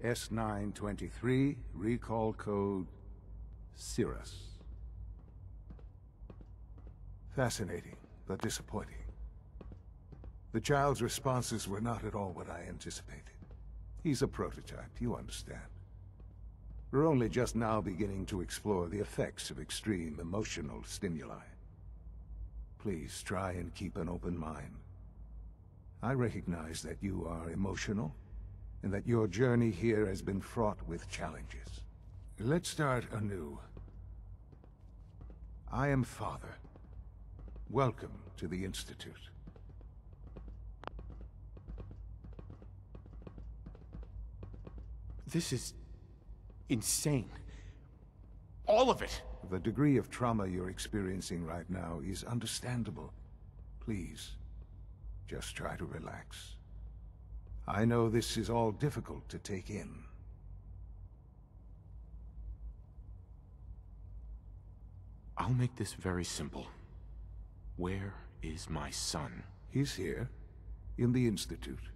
S923, recall code Cirrus. Fascinating, but disappointing. The child's responses were not at all what I anticipated. He's a prototype, you understand. We're only just now beginning to explore the effects of extreme emotional stimuli. Please try and keep an open mind. I recognize that you are emotional, and that your journey here has been fraught with challenges. Let's start anew. I am Father. Welcome to the Institute. This is insane. All of it! The degree of trauma you're experiencing right now is understandable. Please, just try to relax. I know this is all difficult to take in. I'll make this very simple. Where is my son? He's here, in the Institute.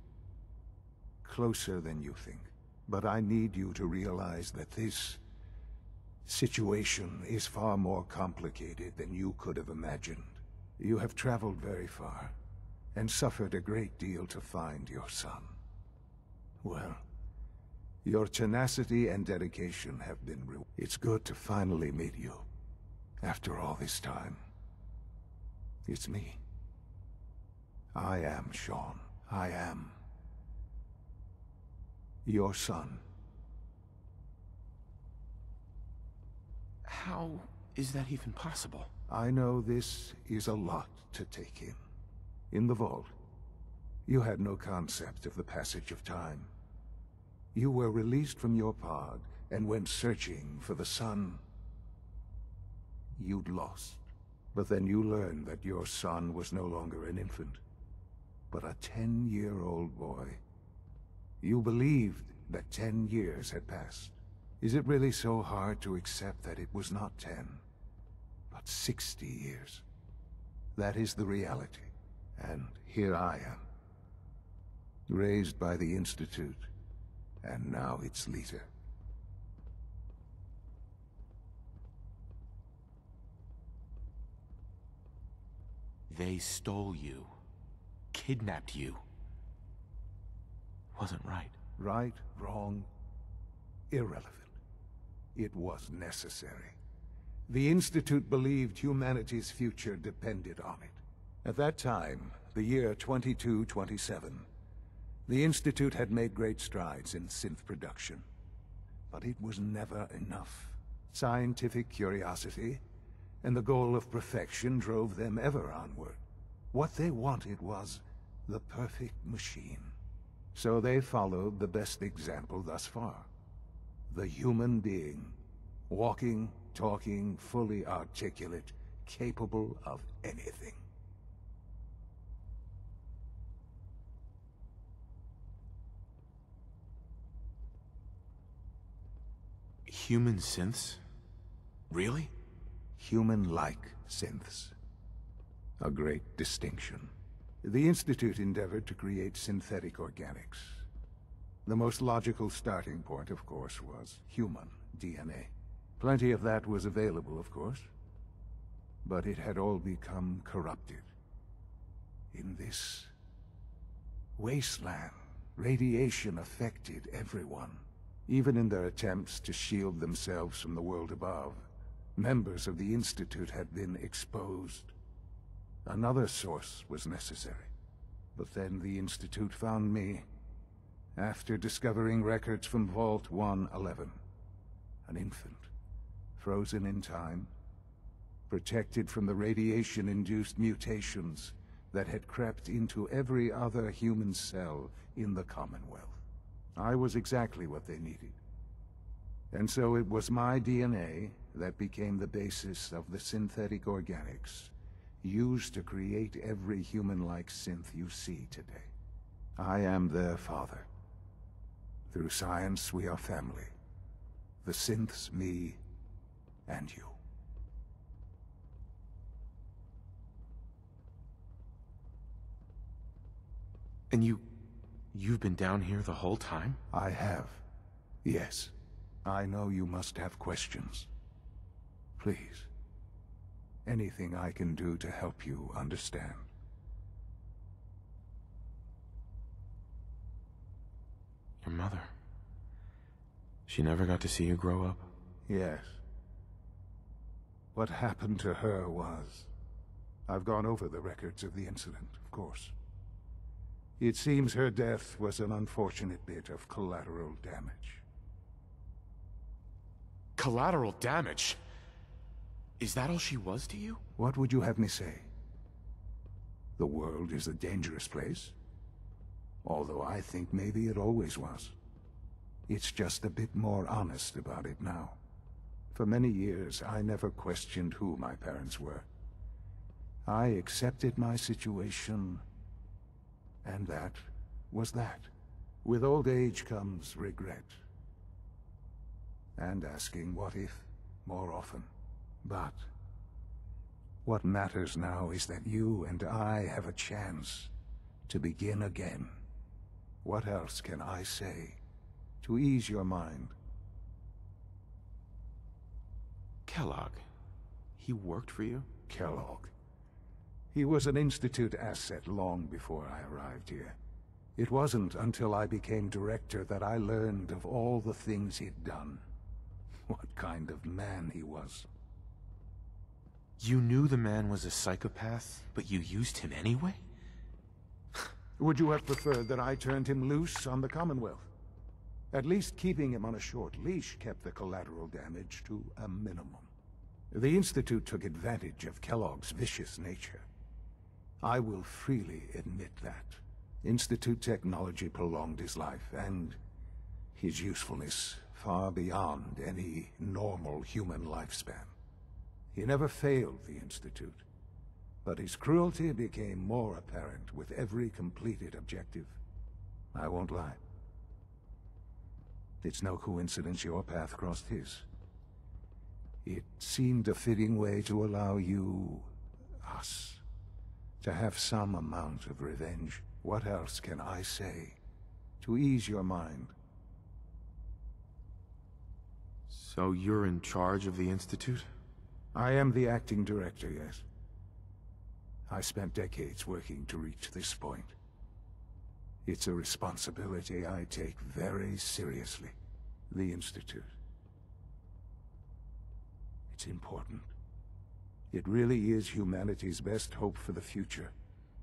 Closer than you think. But I need you to realize that this situation is far more complicated than you could have imagined. You have traveled very far, and suffered a great deal to find your son. Well, your tenacity and dedication have been rewarded. It's good to finally meet you, after all this time. It's me. I am Sean. I am your son. How is that even possible? I know this is a lot to take in. In the vault, you had no concept of the passage of time. You were released from your pod and went searching for the son you'd lost. But then you learned that your son was no longer an infant, but a 10-year-old boy. You believed that 10 years had passed. Is it really so hard to accept that it was not 10, but 60 years? That is the reality. And here I am, raised by the Institute, and now its leader. They stole you, kidnapped you. Wasn't right. Right, wrong, irrelevant. It was necessary. The Institute believed humanity's future depended on it. At that time, the year 2227, the Institute had made great strides in synth production. But it was never enough. Scientific curiosity and the goal of perfection drove them ever onward. What they wanted was the perfect machine. So they followed the best example thus far. The human being. Walking, talking, fully articulate, capable of anything. Human synths? Really? Human-like synths. A great distinction. The Institute endeavored to create synthetic organics. The most logical starting point, of course, was human DNA. Plenty of that was available, of course. But it had all become corrupted. In this wasteland, radiation affected everyone. Even in their attempts to shield themselves from the world above, members of the Institute had been exposed. Another source was necessary. But then the Institute found me, after discovering records from Vault 111. An infant, frozen in time, protected from the radiation-induced mutations that had crept into every other human cell in the Commonwealth. I was exactly what they needed. And so it was my DNA that became the basis of the synthetic organics used to create every human-like synth you see today. I am their father. Through science, we are family. The synths, me, and you. And you've been down here the whole time? I have. Yes. I know you must have questions. Please. Anything I can do to help you understand. Your mother. She never got to see you grow up? Yes. What happened to her was... I've gone over the records of the incident, of course. It seems her death was an unfortunate bit of collateral damage. Collateral damage? Is that all she was to you? What would you have me say? The world is a dangerous place? Although I think maybe it always was. It's just a bit more honest about it now. For many years, I never questioned who my parents were. I accepted my situation, and that was that. With old age comes regret. And asking what if more often. But what matters now is that you and I have a chance to begin again. What else can I say to ease your mind? Kellogg. He worked for you? Kellogg. He was an Institute asset long before I arrived here. It wasn't until I became director that I learned of all the things he'd done. What kind of man he was. You knew the man was a psychopath, but you used him anyway? Would you have preferred that I turned him loose on the Commonwealth? At least keeping him on a short leash kept the collateral damage to a minimum. The Institute took advantage of Kellogg's vicious nature. I will freely admit that. Institute technology prolonged his life, and his usefulness far beyond any normal human lifespan. He never failed the Institute, but his cruelty became more apparent with every completed objective. I won't lie. It's no coincidence your path crossed his. It seemed a fitting way to allow you, us, to have some amount of revenge. What else can I say to ease your mind? So you're in charge of the Institute? I am the acting director, yes. I spent decades working to reach this point. It's a responsibility I take very seriously. The Institute. It's important. It really is humanity's best hope for the future,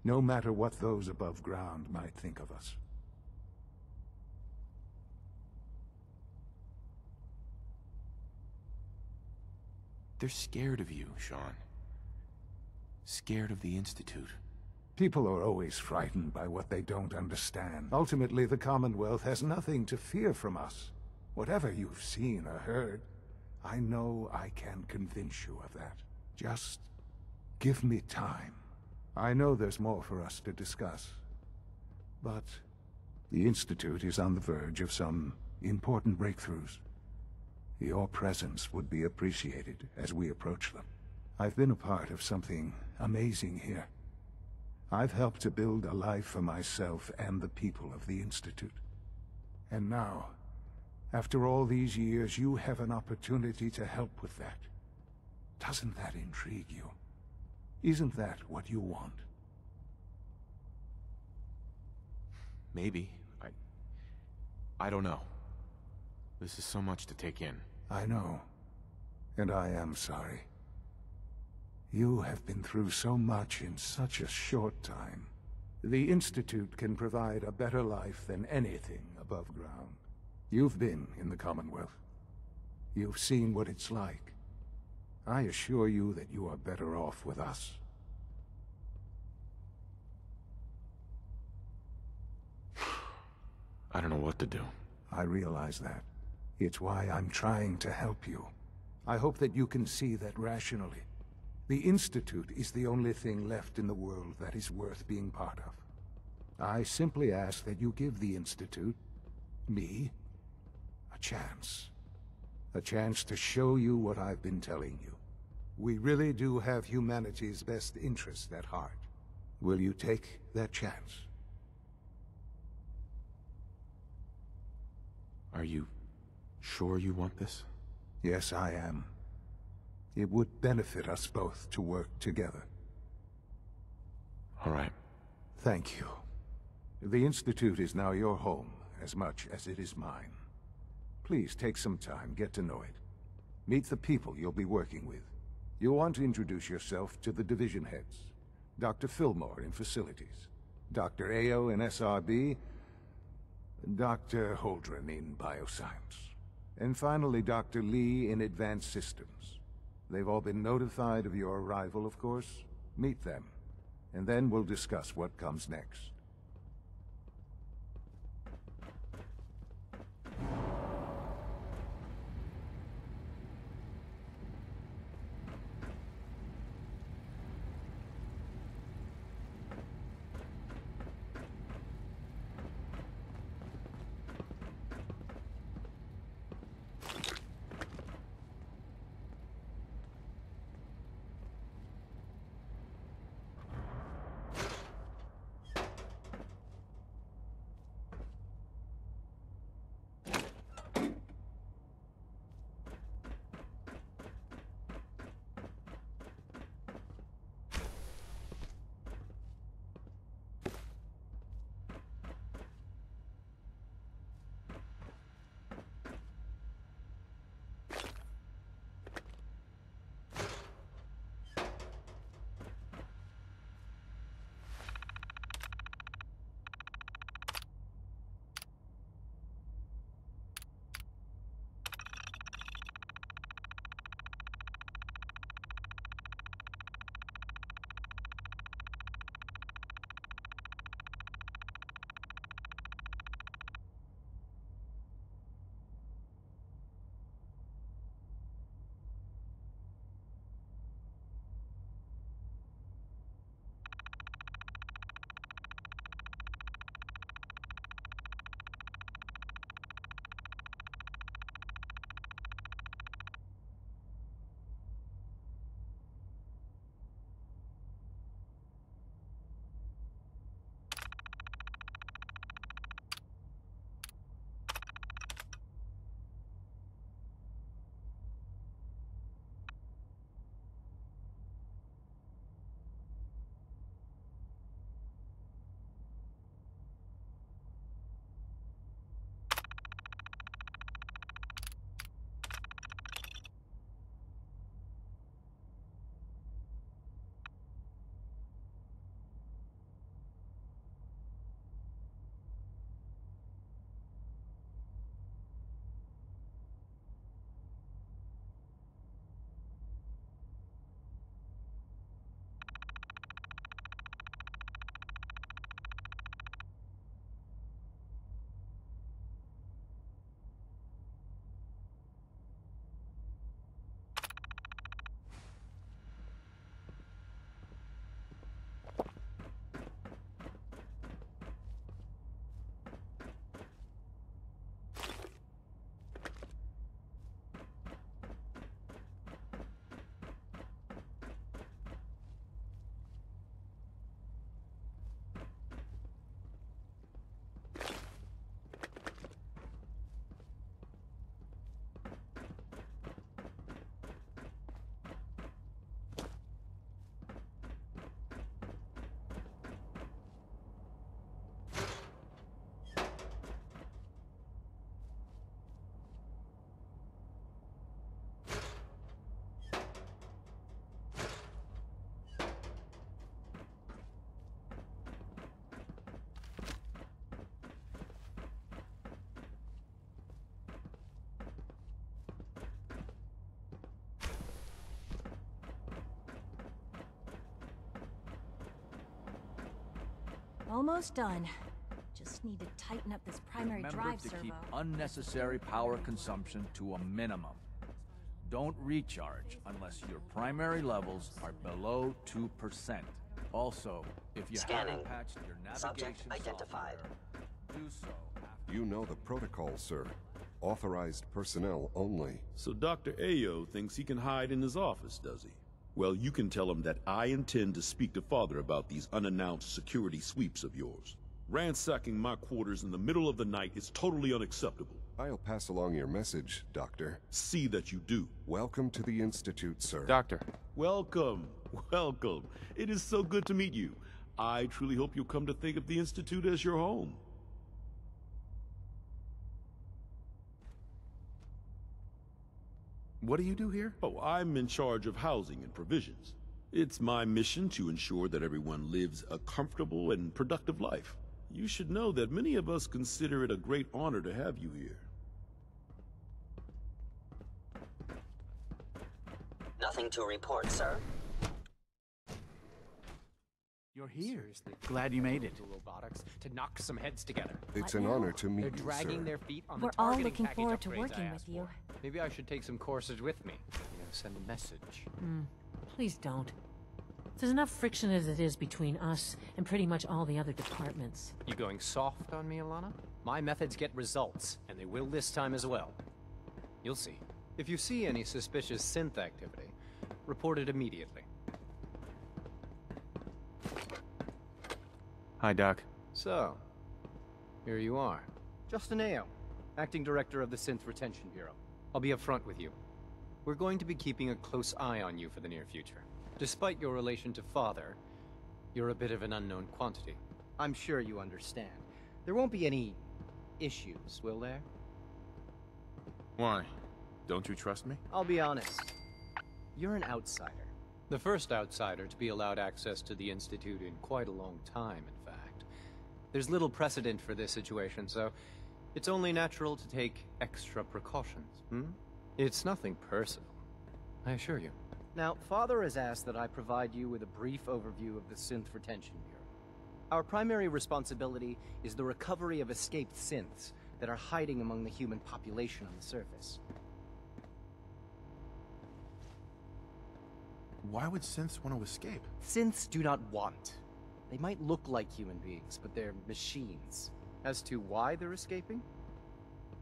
no matter what those above ground might think of us. They're scared of you, Sean. Scared of the Institute. People are always frightened by what they don't understand. Ultimately, the Commonwealth has nothing to fear from us. Whatever you've seen or heard, I know I can convince you of that. Just give me time. I know there's more for us to discuss. But the Institute is on the verge of some important breakthroughs. Your presence would be appreciated as we approach them. I've been a part of something amazing here. I've helped to build a life for myself and the people of the Institute. And now, after all these years, you have an opportunity to help with that. Doesn't that intrigue you? Isn't that what you want? Maybe. I don't know. This is so much to take in. I know. And I am sorry. You have been through so much in such a short time. The Institute can provide a better life than anything above ground. You've been in the Commonwealth. You've seen what it's like. I assure you that you are better off with us. I don't know what to do. I realize that. It's why I'm trying to help you. I hope that you can see that rationally. The Institute is the only thing left in the world that is worth being part of. I simply ask that you give the Institute, me, a chance. A chance to show you what I've been telling you. We really do have humanity's best interest at heart. Will you take that chance? Are you sure you want this? Yes, I am. It would benefit us both to work together. All right. Thank you. The Institute is now your home, as much as it is mine. Please take some time, get to know it. Meet the people you'll be working with. You'll want to introduce yourself to the division heads. Dr. Fillmore in Facilities, Dr. Ayo in SRB, Dr. Holdren in Bioscience, and finally Dr. Lee in Advanced Systems. They've all been notified of your arrival, of course. Meet them, and then we'll discuss what comes next. Almost done. Just need to tighten up this primary Remember drive to servo. keep unnecessary power consumption to a minimum. Don't recharge unless your primary levels are below 2%. Also, if you haven't patched your navigation software, do so. You know the protocol, sir. Authorized personnel only. So Dr. Ayo thinks he can hide in his office, does he? Well, you can tell him that I intend to speak to Father about these unannounced security sweeps of yours. Ransacking my quarters in the middle of the night is totally unacceptable. I'll pass along your message, Doctor. See that you do. Welcome to the Institute, sir. Doctor. Welcome. Welcome. It is so good to meet you. I truly hope you'll come to think of the Institute as your home. What do you do here? Oh, I'm in charge of housing and provisions. It's my mission to ensure that everyone lives a comfortable and productive life. You should know that many of us consider it a great honor to have you here. Nothing to report, sir. You're here. Seriously. Glad you made it. Robotics to knock some heads together. It's an honor to meet They're you, dragging sir. their feet on We're the all targeting looking package forward to upgrades working I with asked you. for. Maybe I should take some courses with me. Send a message. Please don't. There's enough friction as it is between us and pretty much all the other departments. You going soft on me, Alana? My methods get results, and they will this time as well. You'll see. If you see any suspicious synth activity, report it immediately. Hi, Doc. So, here you are. Justin Ayo, Acting Director of the Synth Retention Bureau. I'll be upfront with you. We're going to be keeping a close eye on you for the near future. Despite your relation to Father, you're a bit of an unknown quantity. I'm sure you understand. There won't be any issues, will there? Why? Don't you trust me? I'll be honest. You're an outsider. The first outsider to be allowed access to the Institute in quite a long time, in fact. There's little precedent for this situation, so it's only natural to take extra precautions, It's nothing personal, I assure you. Now, Father has asked that I provide you with a brief overview of the Synth Retention Bureau. Our primary responsibility is the recovery of escaped synths that are hiding among the human population on the surface. Why would synths want to escape? Synths do not want. They might look like human beings, but they're machines. As to why they're escaping?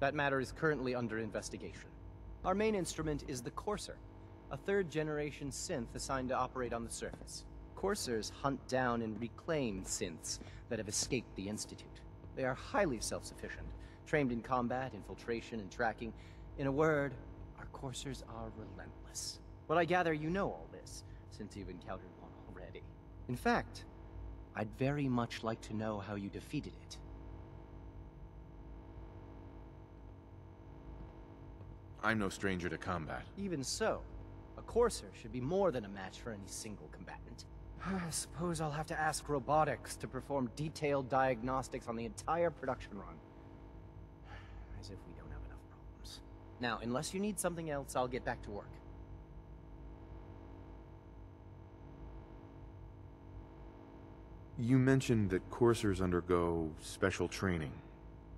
That matter is currently under investigation. Our main instrument is the Courser, a third-generation synth assigned to operate on the surface. Coursers hunt down and reclaim synths that have escaped the Institute. They are highly self-sufficient, trained in combat, infiltration, and tracking. In a word, our Coursers are relentless. But I gather you know all this, since you've encountered one already. In fact, I'd very much like to know how you defeated it. I'm no stranger to combat. Even so, a Courser should be more than a match for any single combatant. I suppose I'll have to ask robotics to perform detailed diagnostics on the entire production run. As if we don't have enough problems. Now, unless you need something else, I'll get back to work. You mentioned that coursers undergo special training.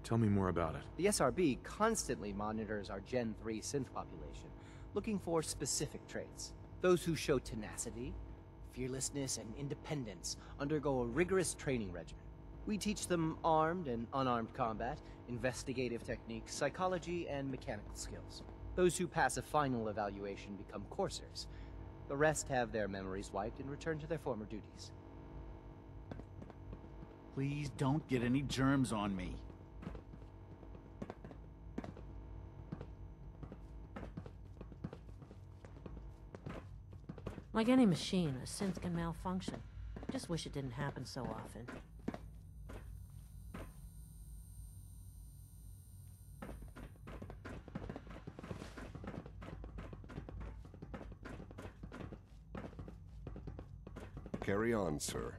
Tell me more about it. The SRB constantly monitors our Gen 3 synth population, looking for specific traits. Those who show tenacity, fearlessness, and independence undergo a rigorous training regimen. We teach them armed and unarmed combat, investigative techniques, psychology, and mechanical skills. Those who pass a final evaluation become coursers. The rest have their memories wiped and return to their former duties. Please don't get any germs on me. Like any machine, a synth can malfunction. Just wish it didn't happen so often. Carry on, sir.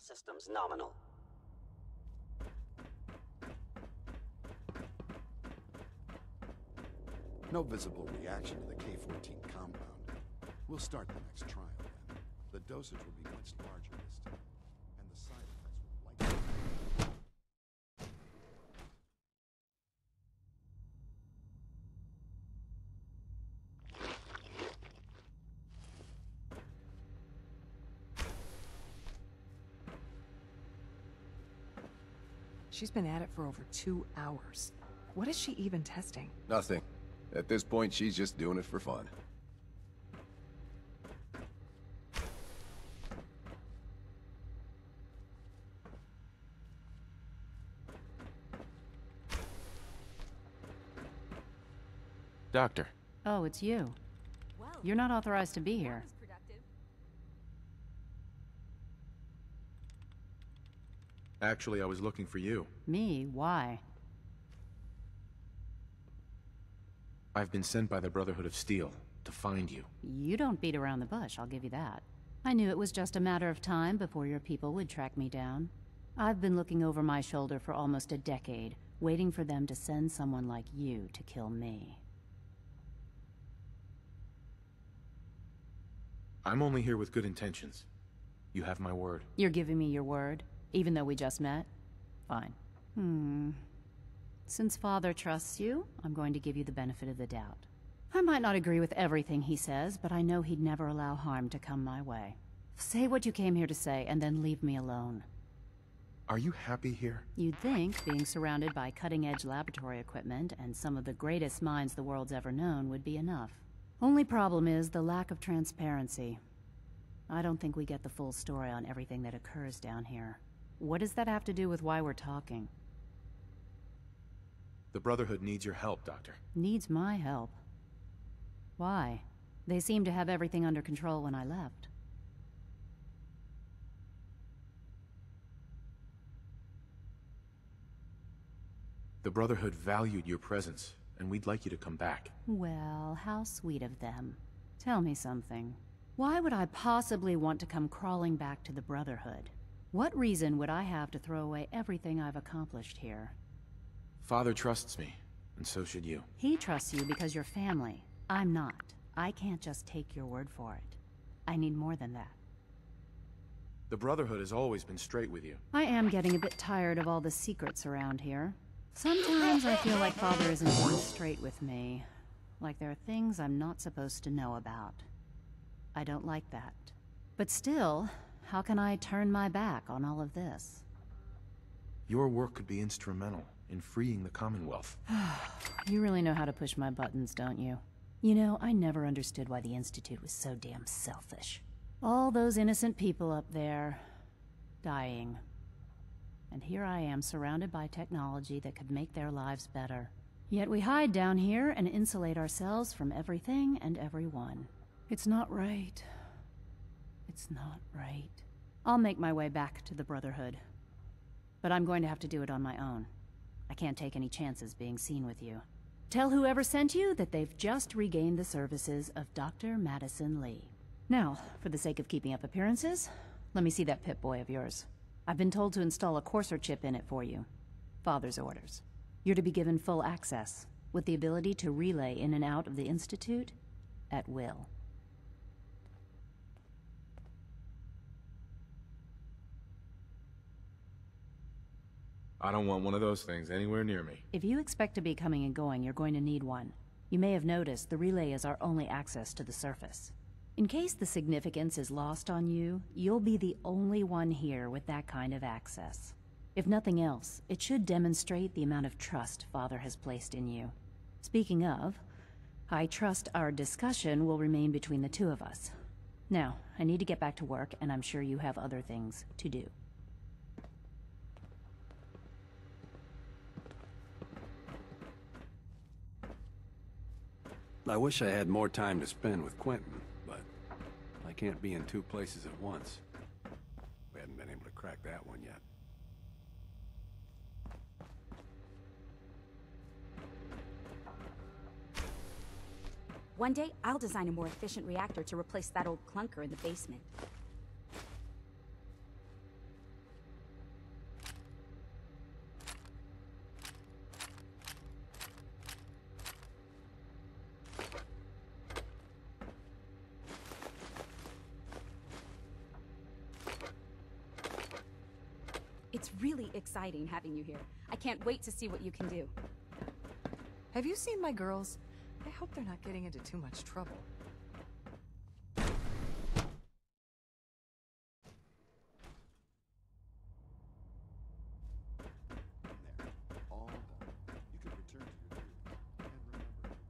systems nominal. No visible reaction to the K-14 compound. We'll start the next trial then. The dosage will be much larger this time, and the side effects will likely... She's been at it for over 2 hours. What is she even testing? Nothing. At this point, she's just doing it for fun. Doctor. Oh, it's you. You're not authorized to be here. Actually, I was looking for you. Me? Why? I've been sent by the Brotherhood of Steel to find you. You don't beat around the bush, I'll give you that. I knew it was just a matter of time before your people would track me down. I've been looking over my shoulder for almost a decade, waiting for them to send someone like you to kill me. I'm only here with good intentions. You have my word. You're giving me your word, even though we just met? Fine. Since Father trusts you, I'm going to give you the benefit of the doubt. I might not agree with everything he says, but I know he'd never allow harm to come my way. Say what you came here to say, and then leave me alone. Are you happy here? You'd think being surrounded by cutting-edge laboratory equipment and some of the greatest minds the world's ever known would be enough. Only problem is the lack of transparency. I don't think we get the full story on everything that occurs down here. What does that have to do with why we're talking? The Brotherhood needs your help, Doctor. Needs my help? Why? They seemed to have everything under control when I left. The Brotherhood valued your presence, and we'd like you to come back. Well, how sweet of them. Tell me something. Why would I possibly want to come crawling back to the Brotherhood? What reason would I have to throw away everything I've accomplished here? Father trusts me, and so should you. He trusts you because you're family. I'm not. I can't just take your word for it. I need more than that. The Brotherhood has always been straight with you. I am getting a bit tired of all the secrets around here. Sometimes I feel like Father isn't being straight with me. Like there are things I'm not supposed to know about. I don't like that. But still, how can I turn my back on all of this? Your work could be instrumental in freeing the Commonwealth. You really know how to push my buttons, don't you? You know, I never understood why the Institute was so damn selfish. All those innocent people up there, dying. And here I am surrounded by technology that could make their lives better. Yet we hide down here and insulate ourselves from everything and everyone. It's not right. It's not right. I'll make my way back to the Brotherhood. But I'm going to have to do it on my own. I can't take any chances being seen with you. Tell whoever sent you that they've just regained the services of Dr. Madison Lee. Now, for the sake of keeping up appearances, let me see that Pip-Boy of yours. I've been told to install a Courser chip in it for you. Father's orders. You're to be given full access, with the ability to relay in and out of the Institute at will. I don't want one of those things anywhere near me. If you expect to be coming and going, you're going to need one. You may have noticed the relay is our only access to the surface. In case the significance is lost on you, you'll be the only one here with that kind of access. If nothing else, it should demonstrate the amount of trust Father has placed in you. Speaking of, I trust our discussion will remain between the two of us. Now, I need to get back to work, and I'm sure you have other things to do. I wish I had more time to spend with Quentin, but I can't be in two places at once. We haven't been able to crack that one yet. One day, I'll design a more efficient reactor to replace that old clunker in the basement. really exciting having you here. I can't wait to see what you can do. Have you seen my girls? I hope they're not getting into too much trouble.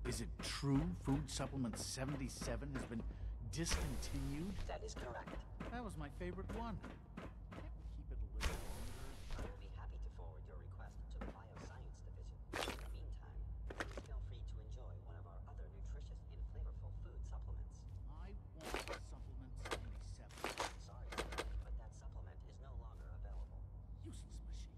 Is it true Food Supplement 77 has been discontinued? That is correct. That was my favorite one. Can't we keep it a little longer? I will be happy to forward your request to the Bioscience Division. In the meantime, feel free to enjoy one of our other nutritious and flavorful food supplements. I want Supplement 77. Sorry, sir, but that supplement is no longer available. Useless machine.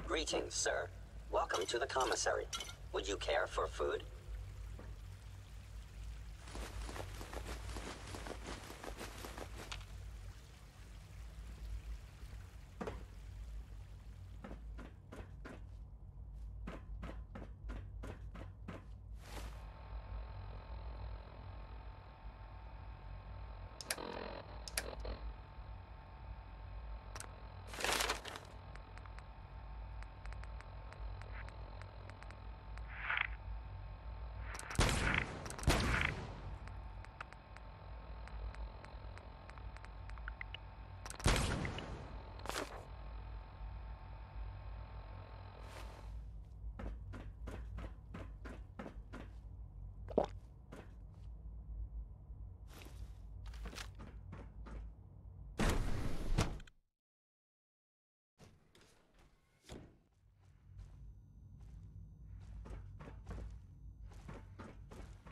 Greetings, sir. Welcome to the commissary. Would you care for food?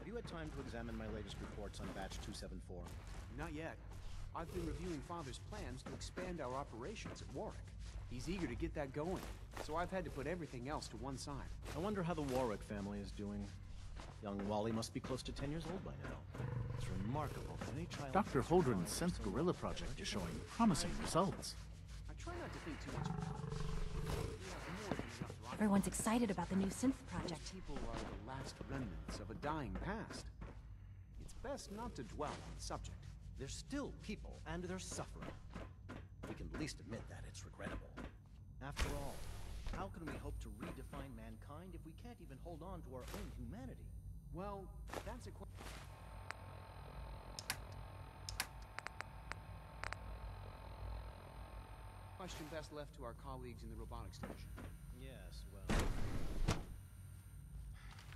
Have you had time to examine my latest reports on Batch 274? Not yet. I've been reviewing Father's plans to expand our operations at Warwick. He's eager to get that going, so I've had to put everything else to one side. I wonder how the Warwick family is doing. Young Wally must be close to 10 years old by now. It's remarkable that any child... Dr. Holdren's Synth Gorilla project is showing promising results. I try not to think too much about it. Everyone's excited about the new synth project. Those people are the last remnants of a dying past. It's best not to dwell on the subject. They're still people, and they're suffering. We can at least admit that it's regrettable. After all, how can we hope to redefine mankind if we can't even hold on to our own humanity? Well, that's a question best left to our colleagues in the robotics division. Yes, well... I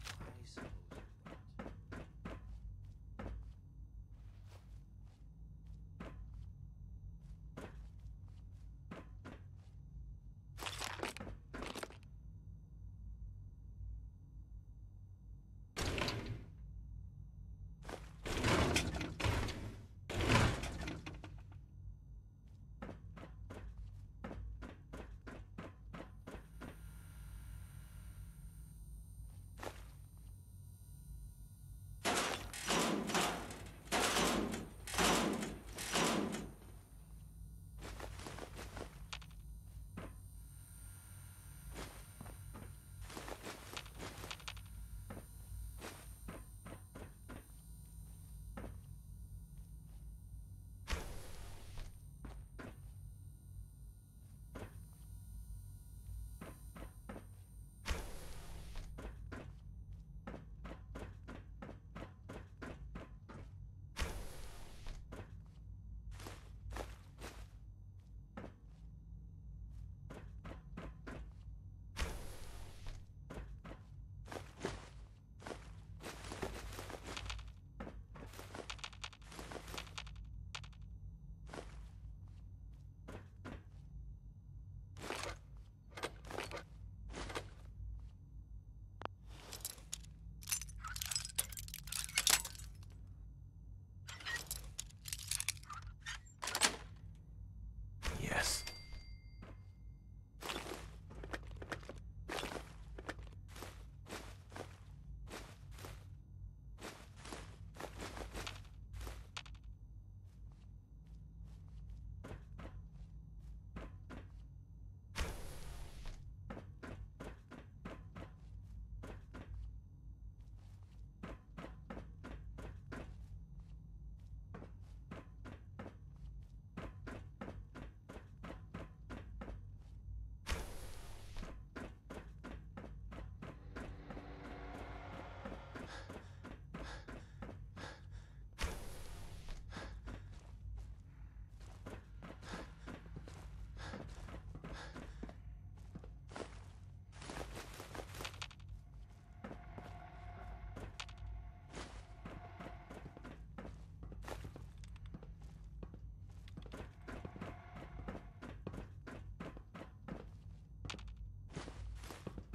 suppose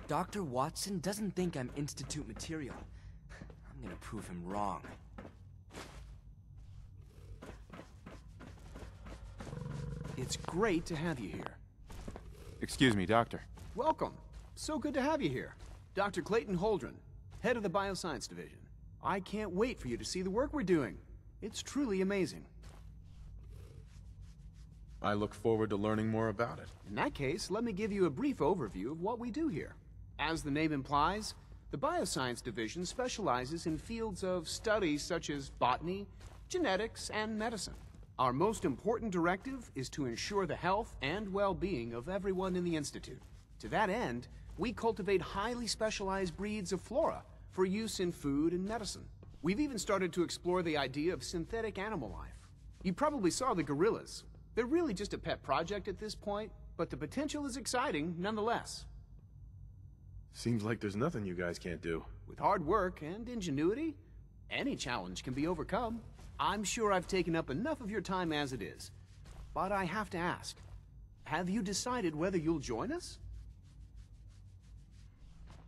Dr. Watson doesn't think I'm Institute material. I'm gonna prove him wrong. It's great to have you here. Excuse me, Doctor. Welcome. So good to have you here. Dr. Clayton Holdren, head of the Bioscience Division. I can't wait for you to see the work we're doing. It's truly amazing. I look forward to learning more about it. In that case, let me give you a brief overview of what we do here. As the name implies, the Bioscience Division specializes in fields of study such as botany, genetics, and medicine. Our most important directive is to ensure the health and well-being of everyone in the Institute. To that end, we cultivate highly specialized breeds of flora for use in food and medicine. We've even started to explore the idea of synthetic animal life. You probably saw the gorillas. They're really just a pet project at this point, but the potential is exciting nonetheless. Seems like there's nothing you guys can't do. With hard work and ingenuity, any challenge can be overcome. I'm sure I've taken up enough of your time as it is. But I have to ask, have you decided whether you'll join us?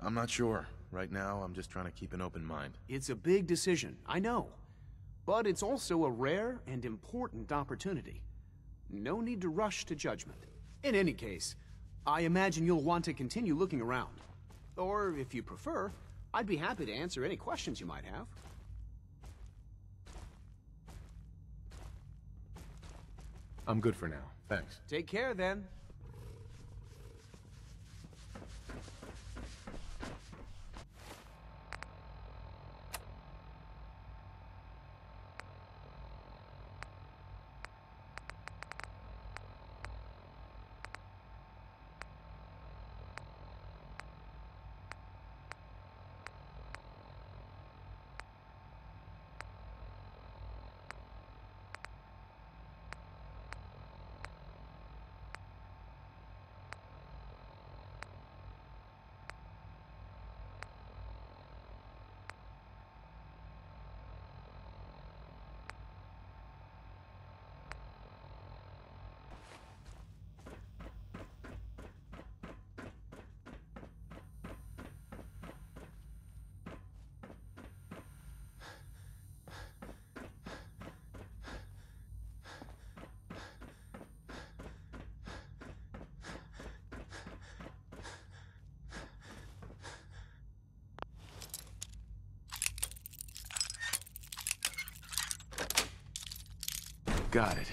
I'm not sure. Right now, I'm just trying to keep an open mind. It's a big decision, I know. But it's also a rare and important opportunity. No need to rush to judgment. In any case, I imagine you'll want to continue looking around. Or, if you prefer, I'd be happy to answer any questions you might have. I'm good for now. Thanks. Take care, then. Got it.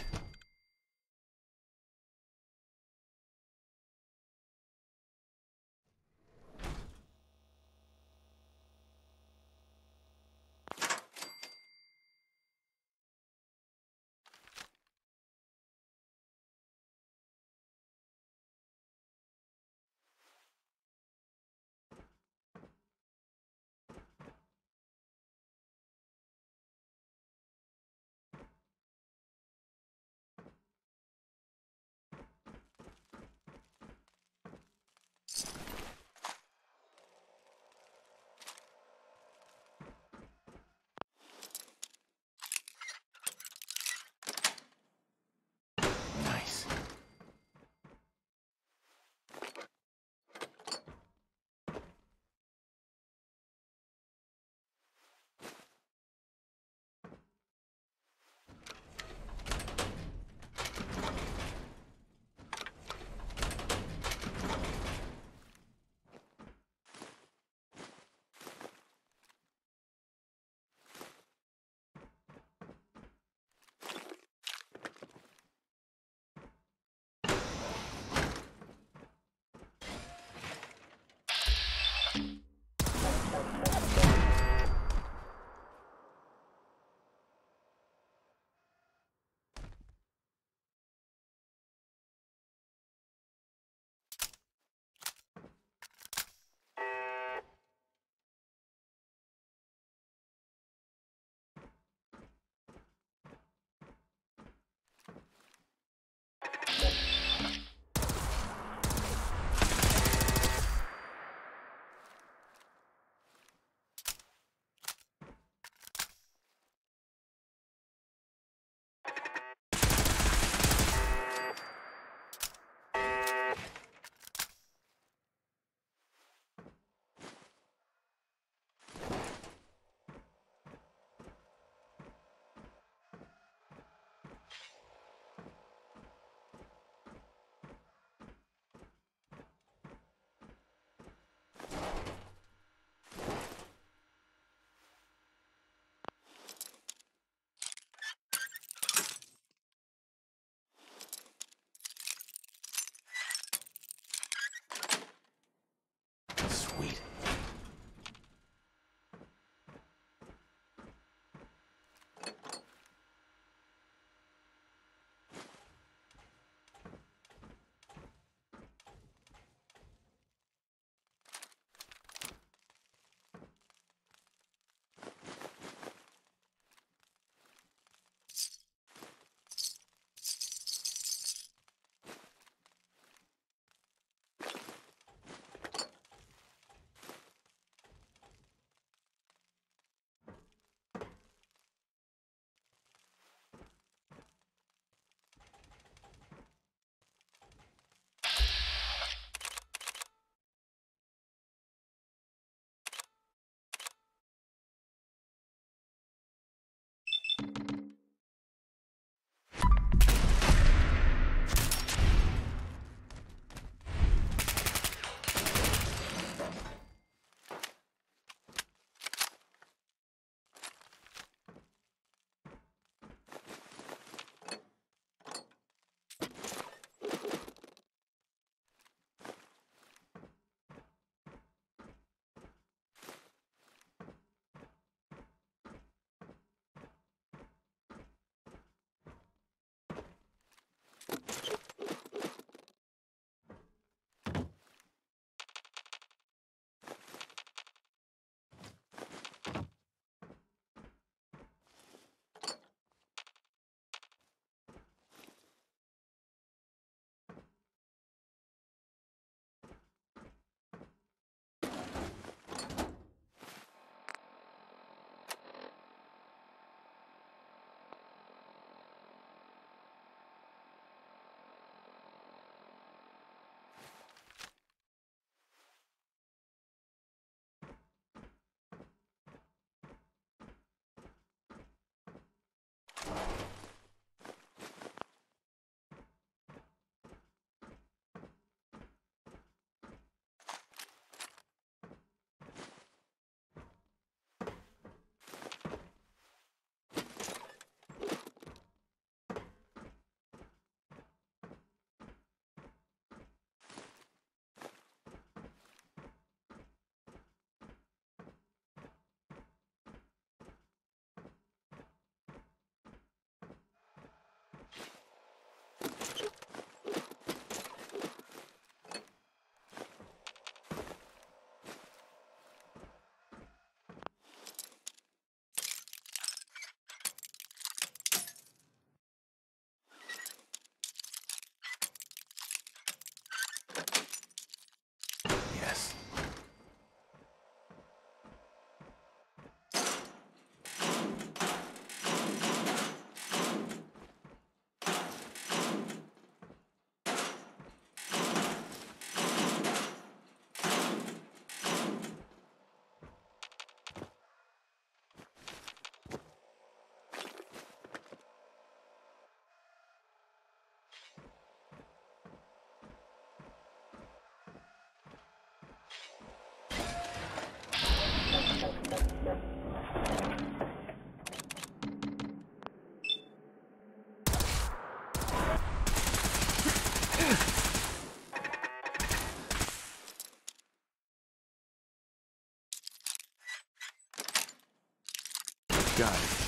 got it.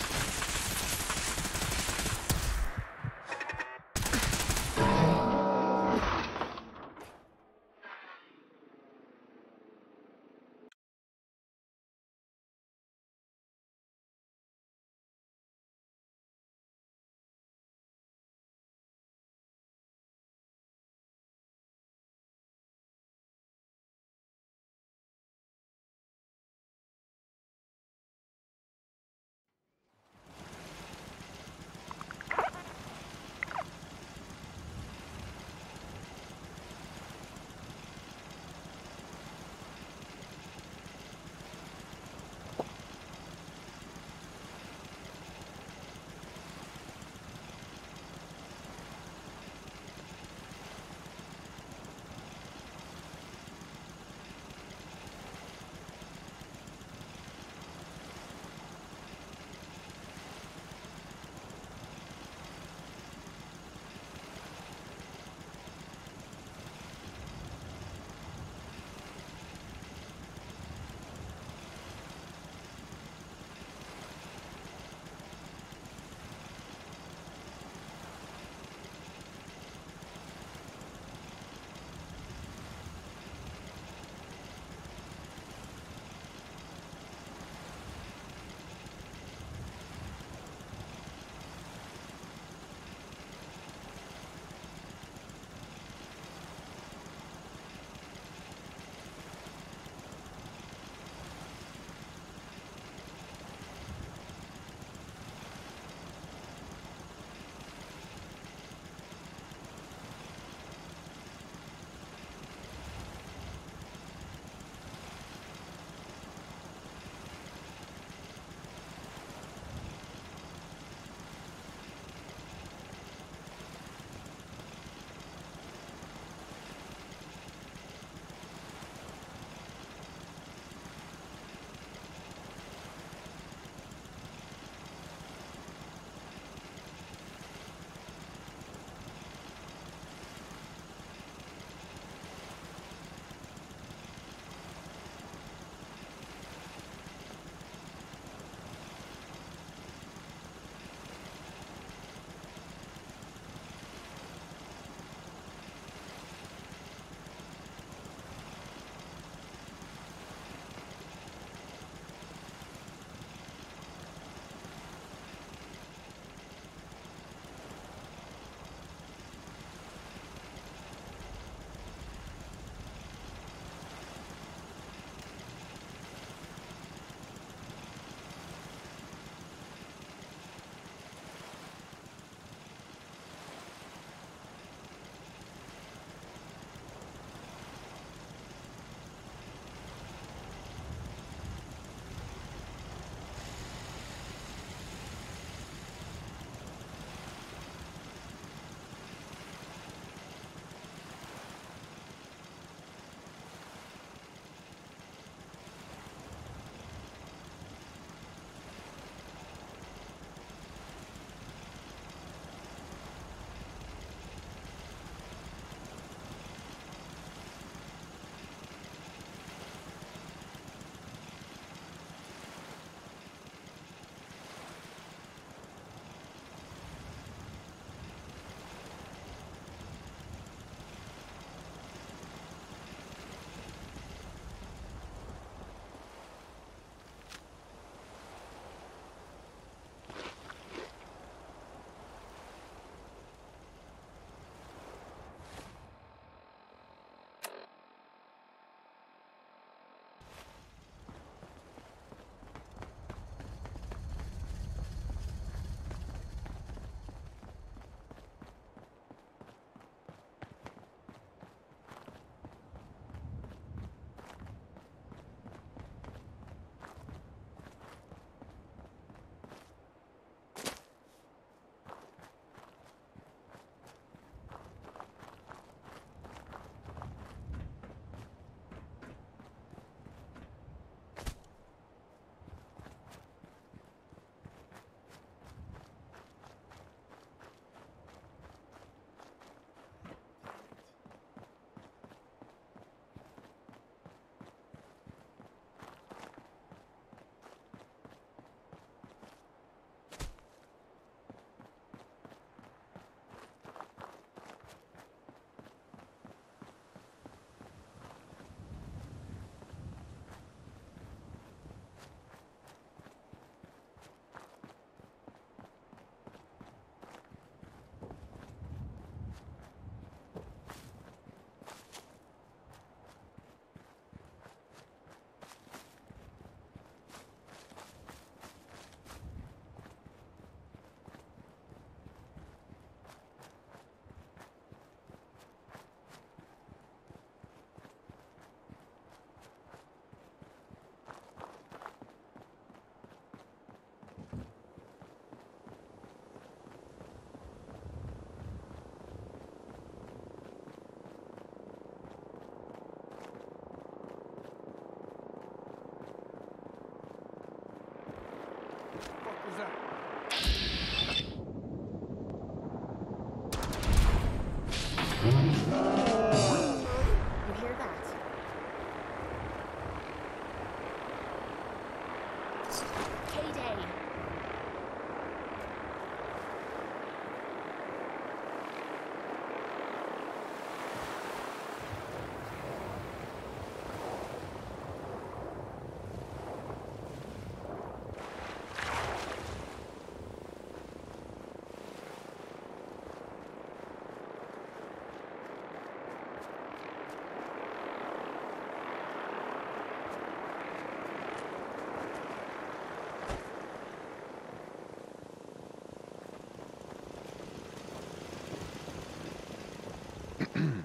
Am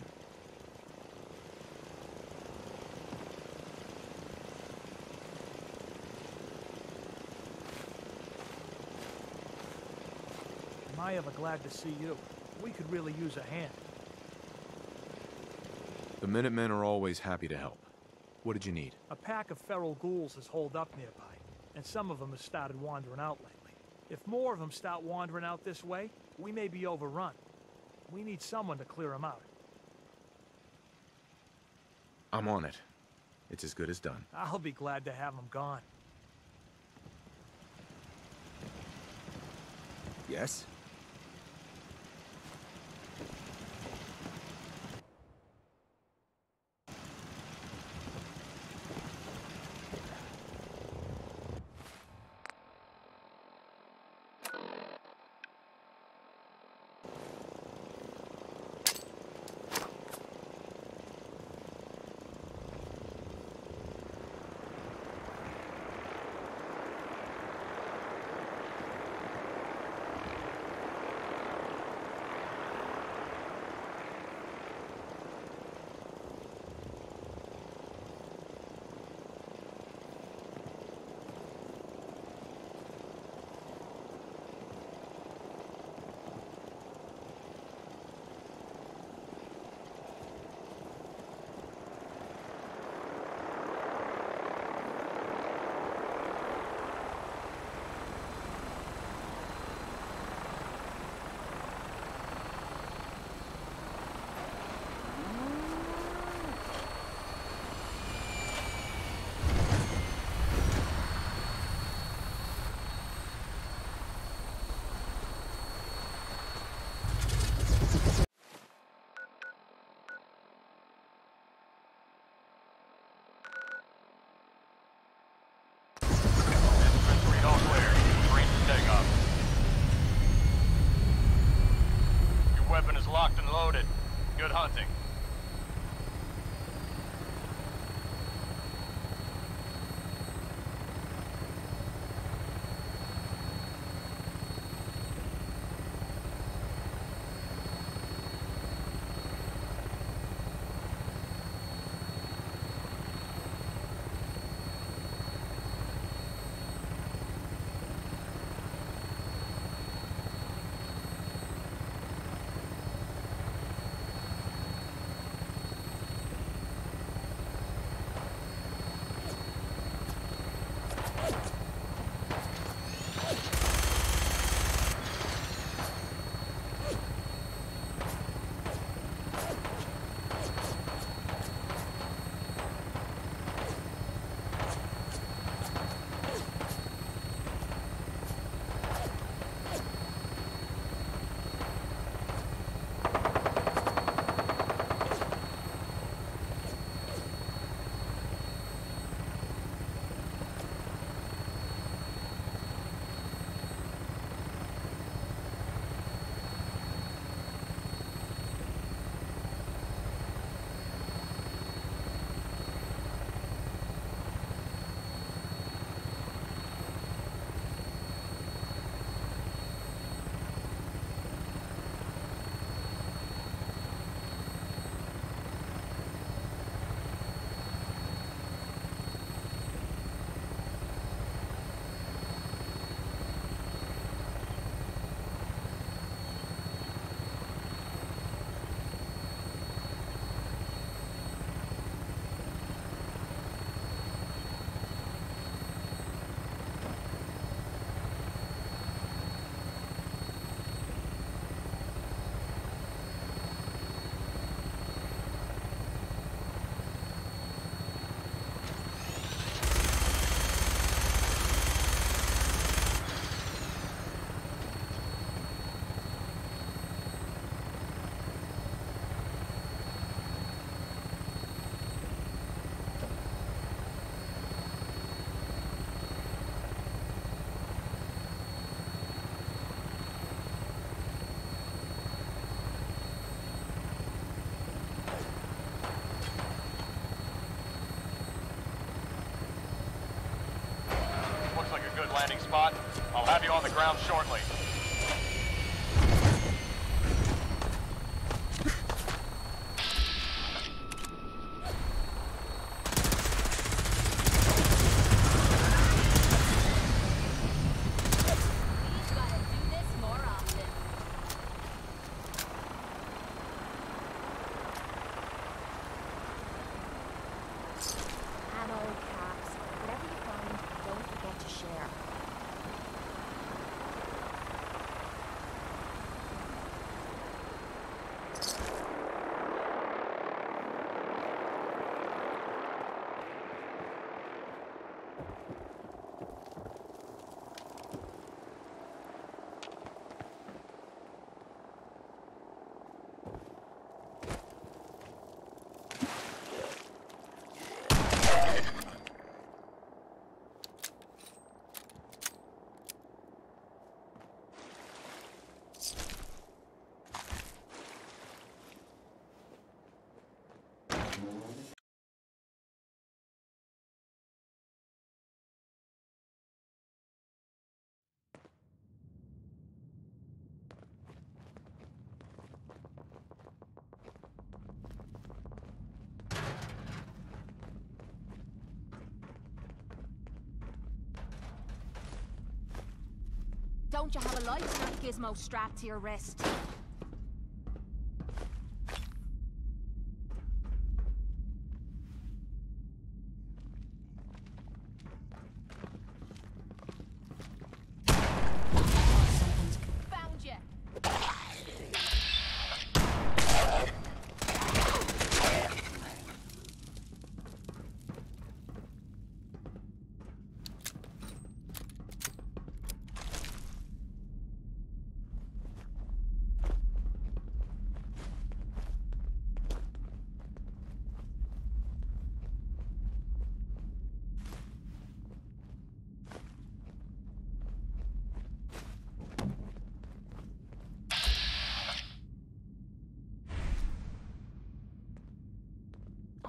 I ever glad to see you? We could really use a hand. The Minutemen are always happy to help. What did you need? A pack of feral ghouls has holed up nearby, and some of them have started wandering out lately. If more of them start wandering out this way, we may be overrun. We need someone to clear them out. I'm on it. It's as good as done. I'll be glad to have them gone. Yes? Locked and loaded. Good hunting. Landing spot. I'll have you on the ground shortly. Don't you have a light snap gizmo strapped to your wrist? Found you.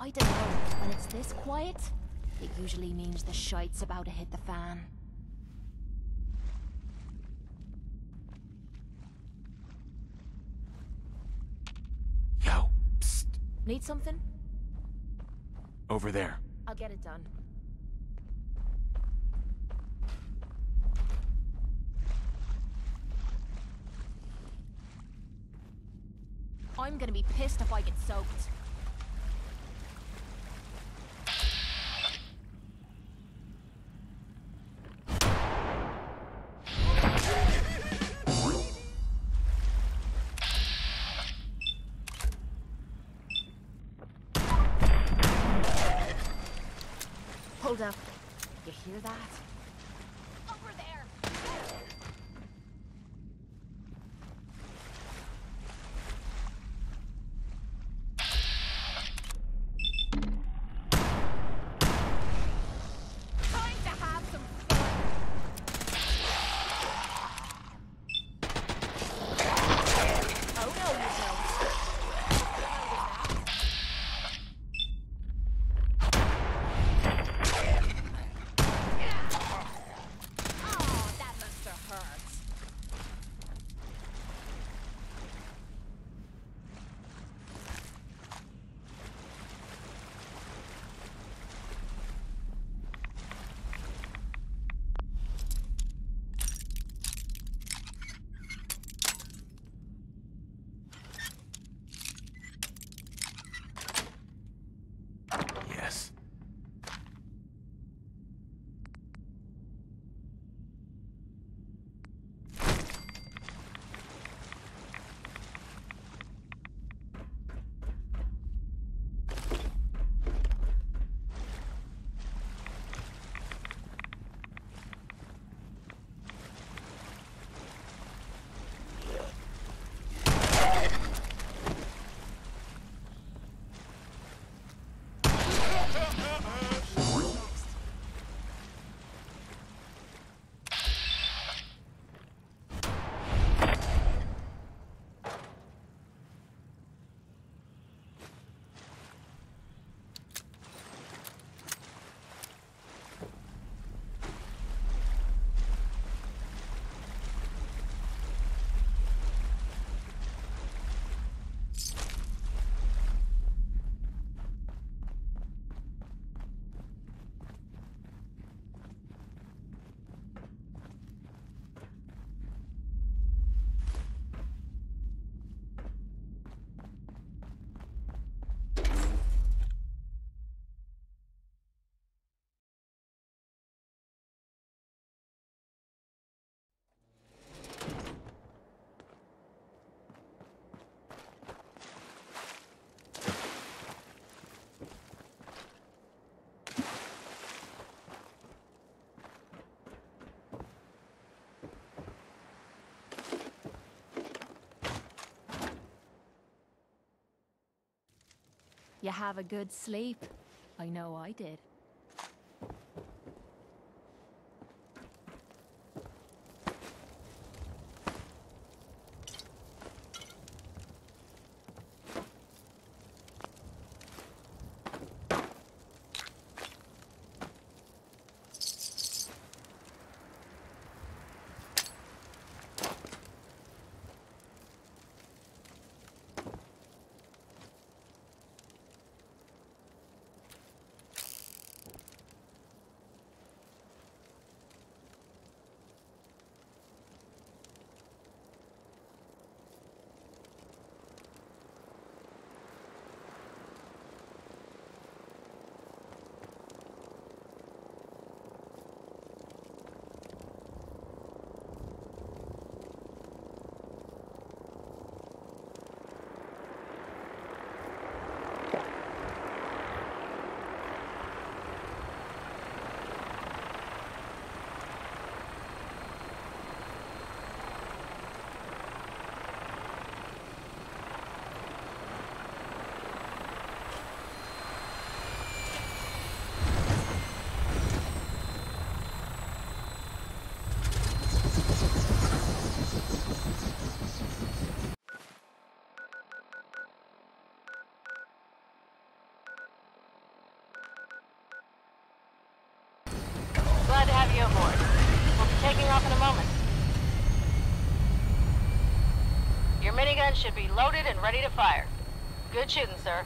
I don't know. When it's this quiet, it usually means the shite's about to hit the fan. Yo, psst. Need something? Over there. I'll get it done. I'm gonna be pissed if I get soaked. Hold up. You hear that? Over there! Time to have some fun! Oh no, you don't. Yes. You have a good sleep. I know I did. taking off in a moment. Your minigun should be loaded and ready to fire. Good shooting, sir.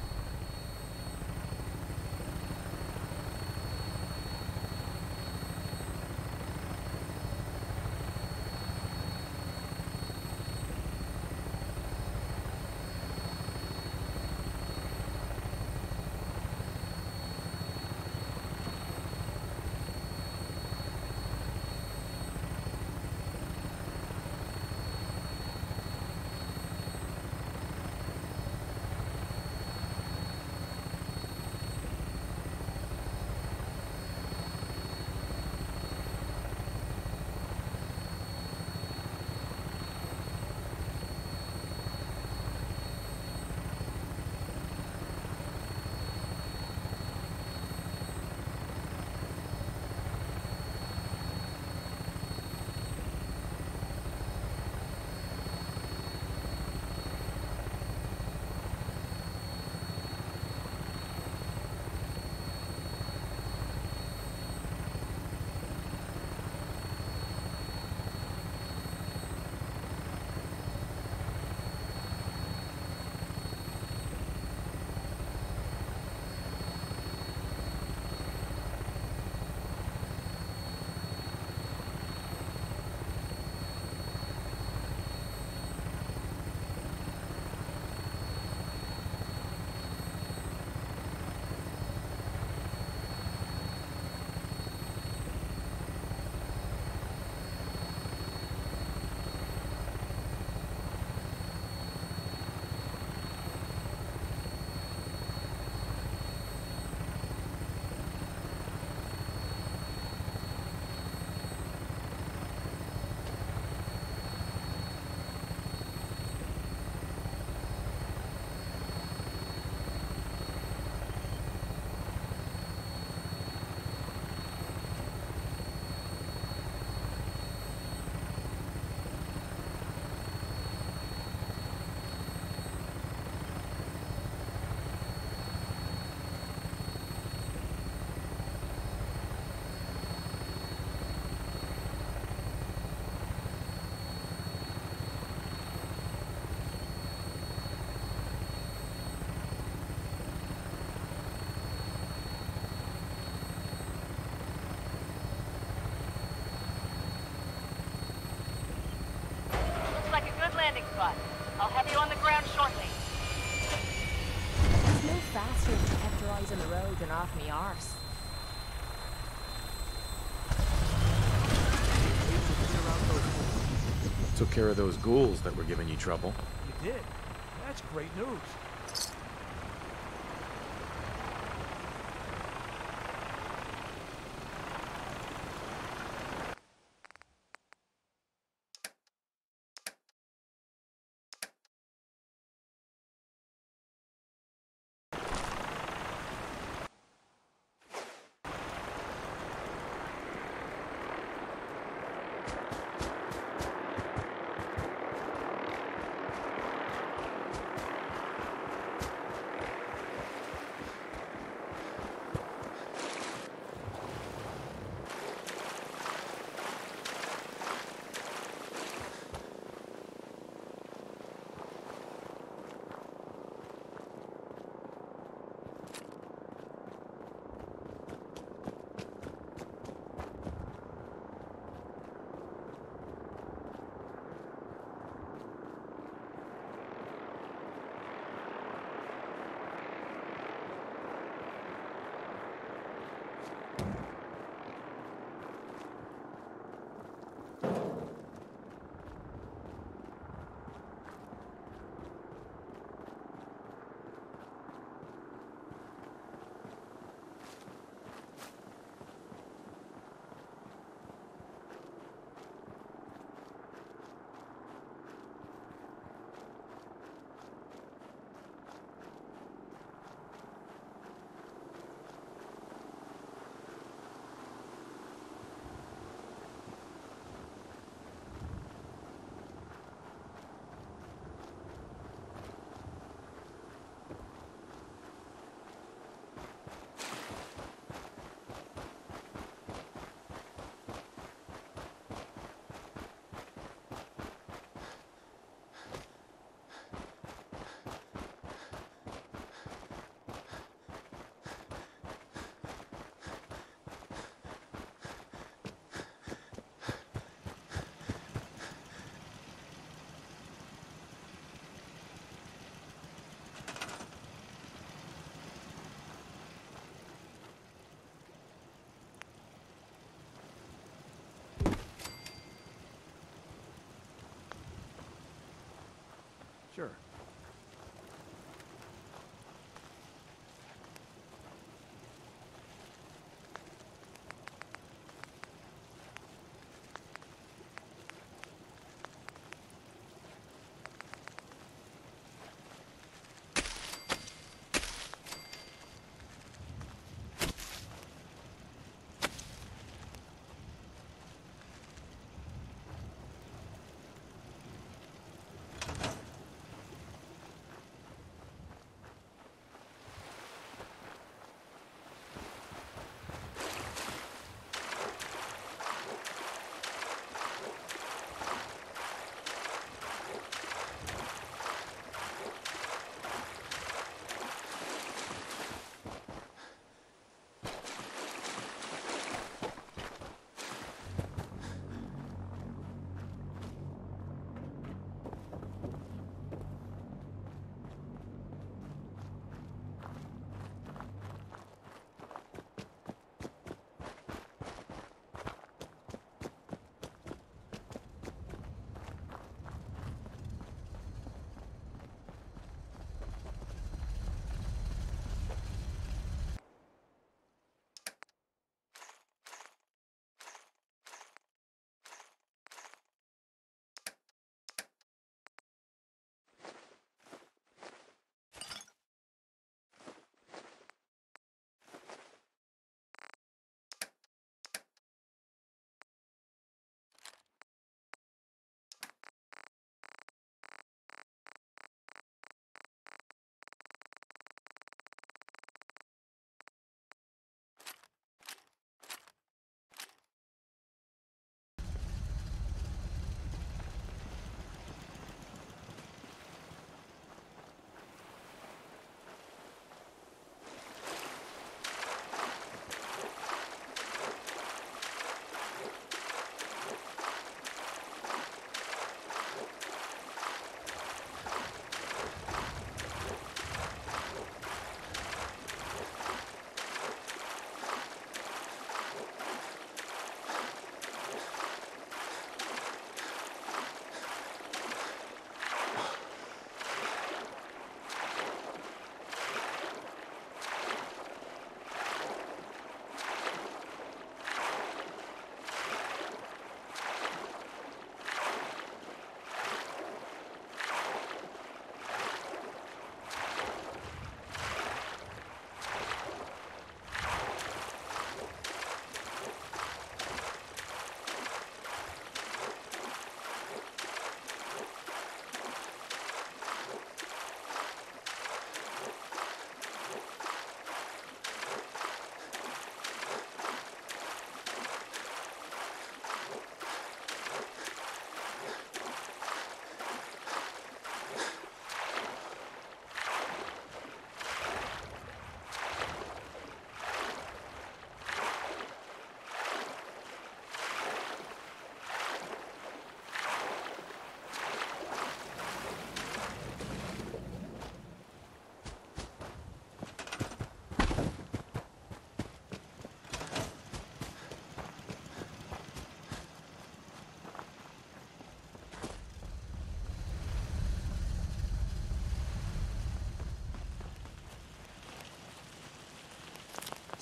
Landing spot. I'll have you on the ground shortly. It's no faster if you kept your eyes on the road than off me arse. Took care of those ghouls that were giving you trouble. You did. That's great news. Sure.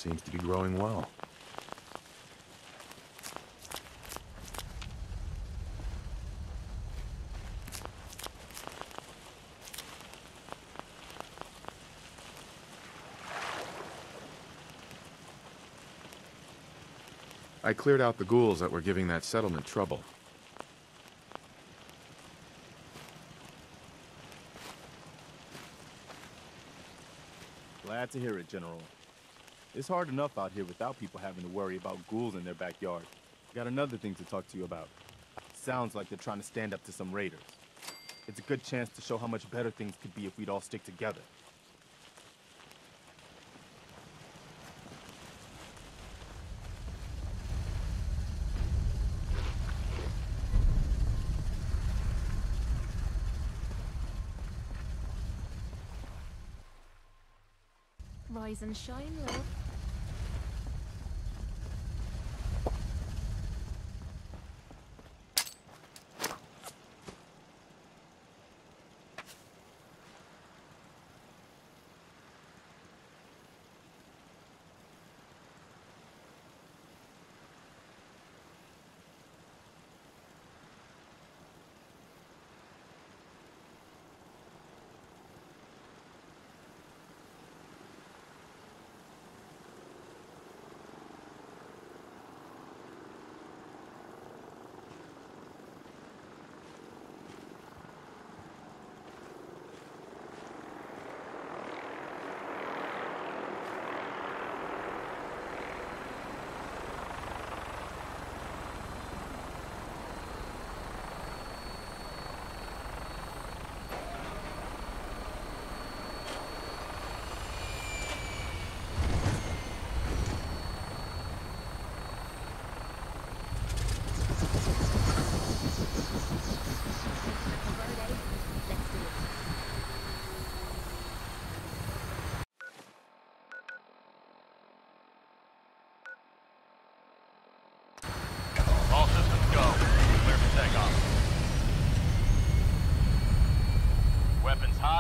Seems to be growing well. I cleared out the ghouls that were giving that settlement trouble. Glad to hear it, General. It's hard enough out here without people having to worry about ghouls in their backyard. Got another thing to talk to you about. Sounds like they're trying to stand up to some raiders. It's a good chance to show how much better things could be if we'd all stick together. Rise and shine, love.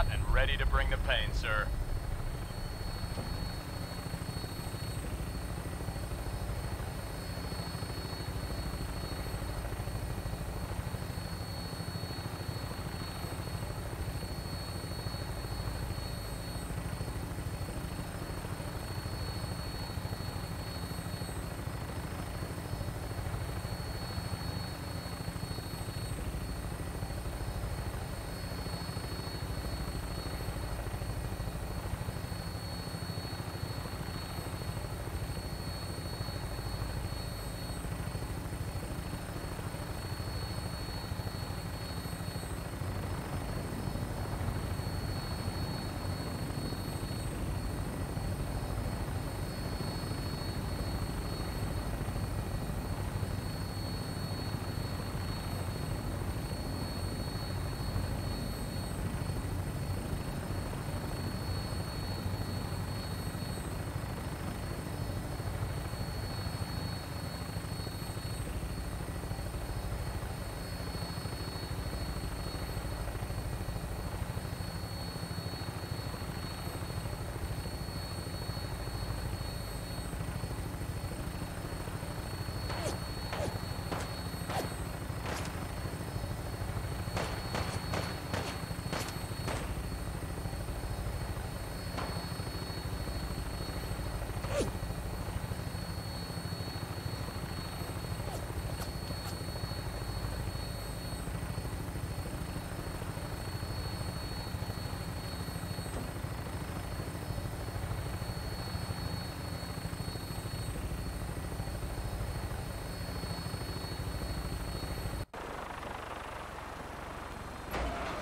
spot and ready to bring the pain, sir.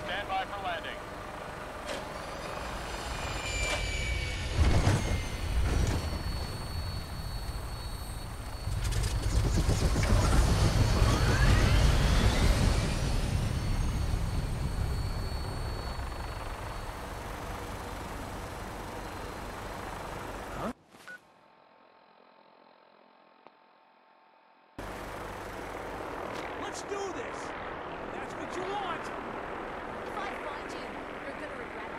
Stand by for landing. Let's do this! That's what you want! If I find you, you're gonna regret it.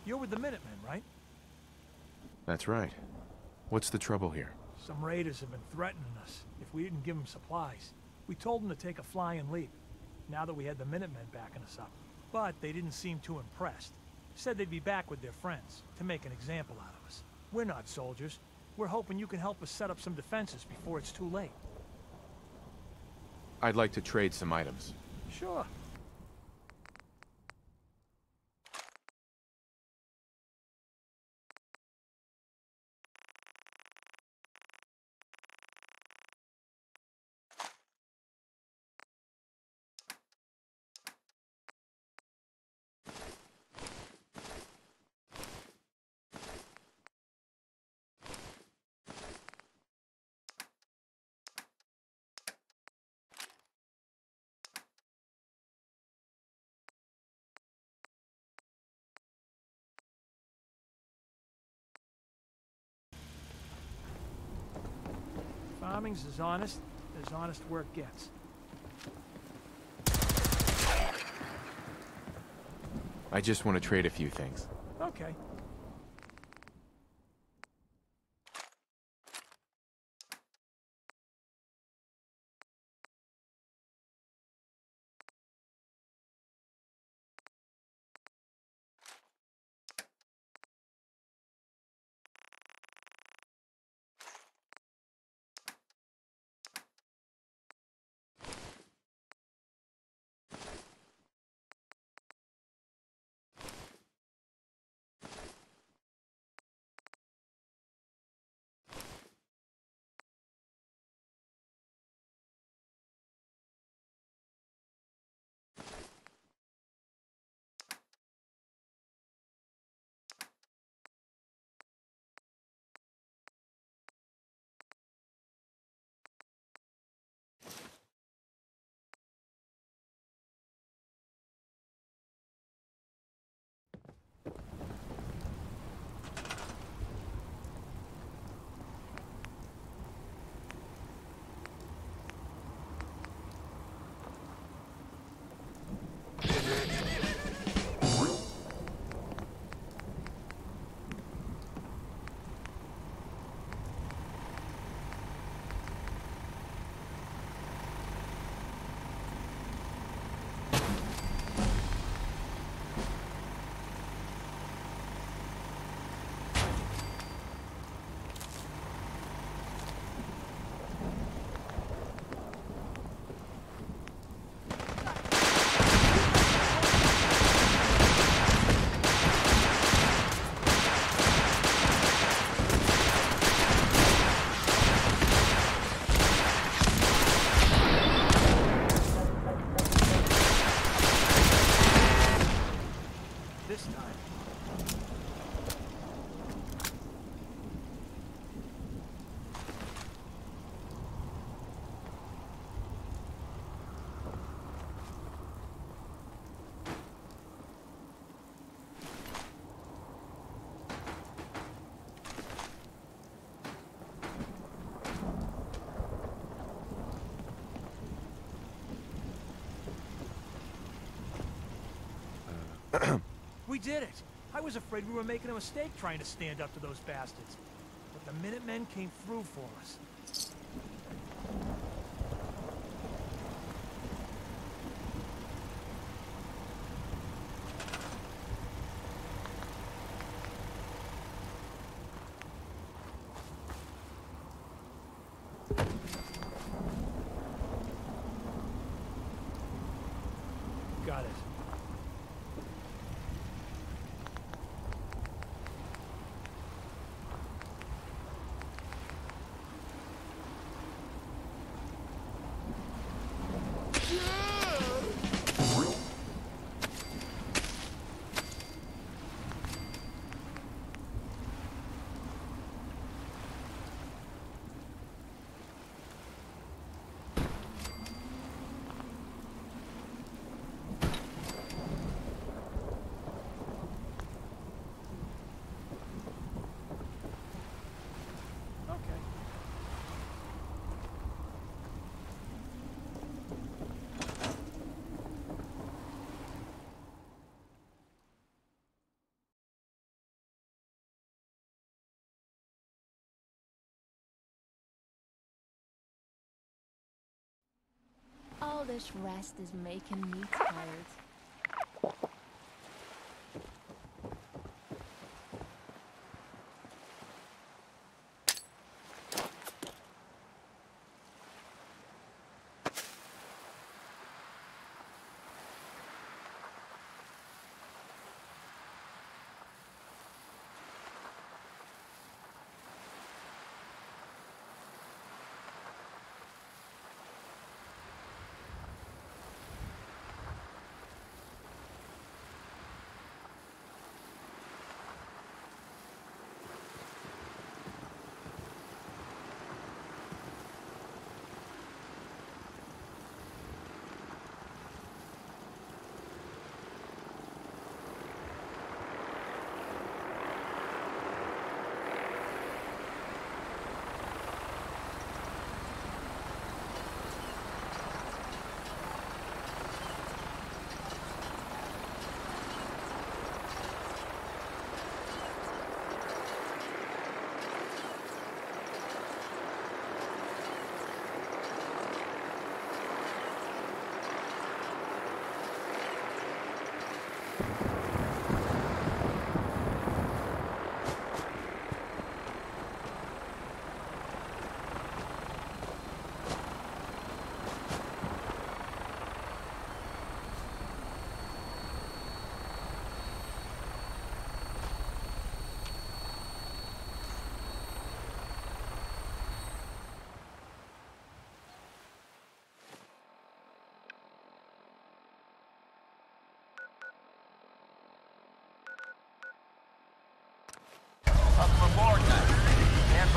You're with the Minutemen, right? That's right. What's the trouble here? Some raiders have been threatening us if we didn't give them supplies. We told them to take a flying leap, now that we had the Minutemen backing us up. But they didn't seem too impressed. Said they'd be back with their friends, to make an example out of us. We're not soldiers. We're hoping you can help us set up some defenses before it's too late. I'd like to trade some items. Sure. Cummings is honest as honest work gets. I just want to trade a few things. Okay. We did it! I was afraid we were making a mistake trying to stand up to those bastards. But the Minutemen came through for us. Got it. All this rest is making me tired.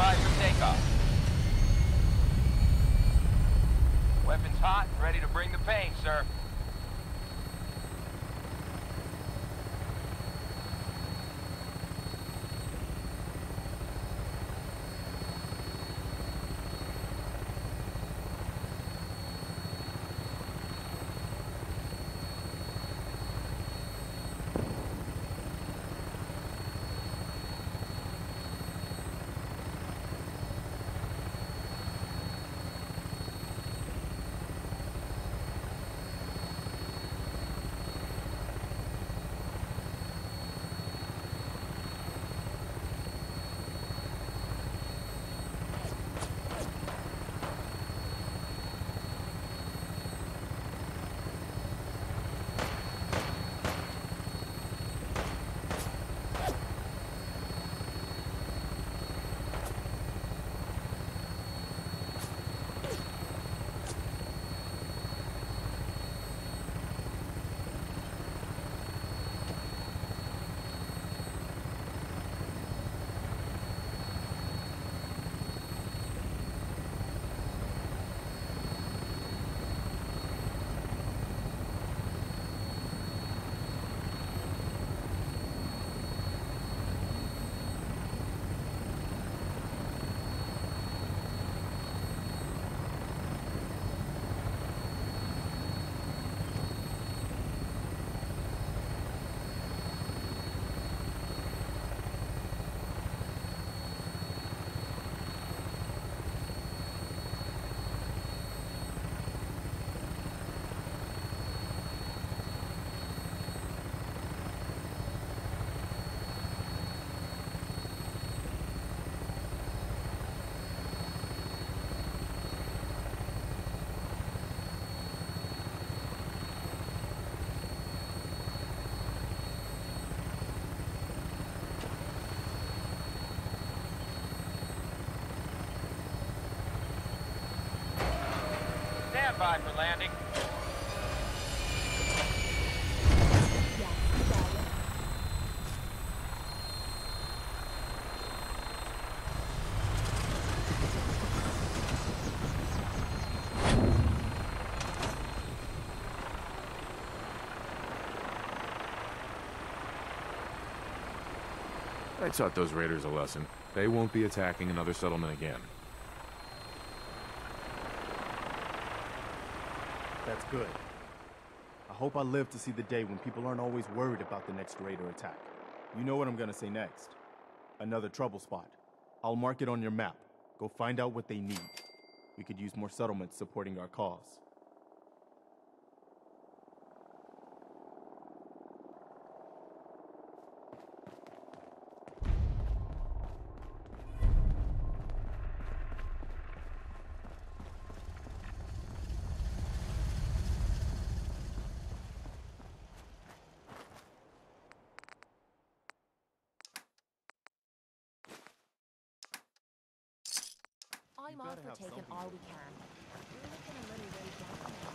by for takeoff. Weapons hot, ready to bring the pain, sir. Stand by for landing. I taught those raiders a lesson. They won't be attacking another settlement again. That's good. I hope I live to see the day when people aren't always worried about the next raider attack. You know what I'm gonna say next. Another trouble spot. I'll mark it on your map. Go find out what they need. We could use more settlements supporting our cause. I'm all for taking all we can. We're looking a little way down now.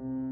you.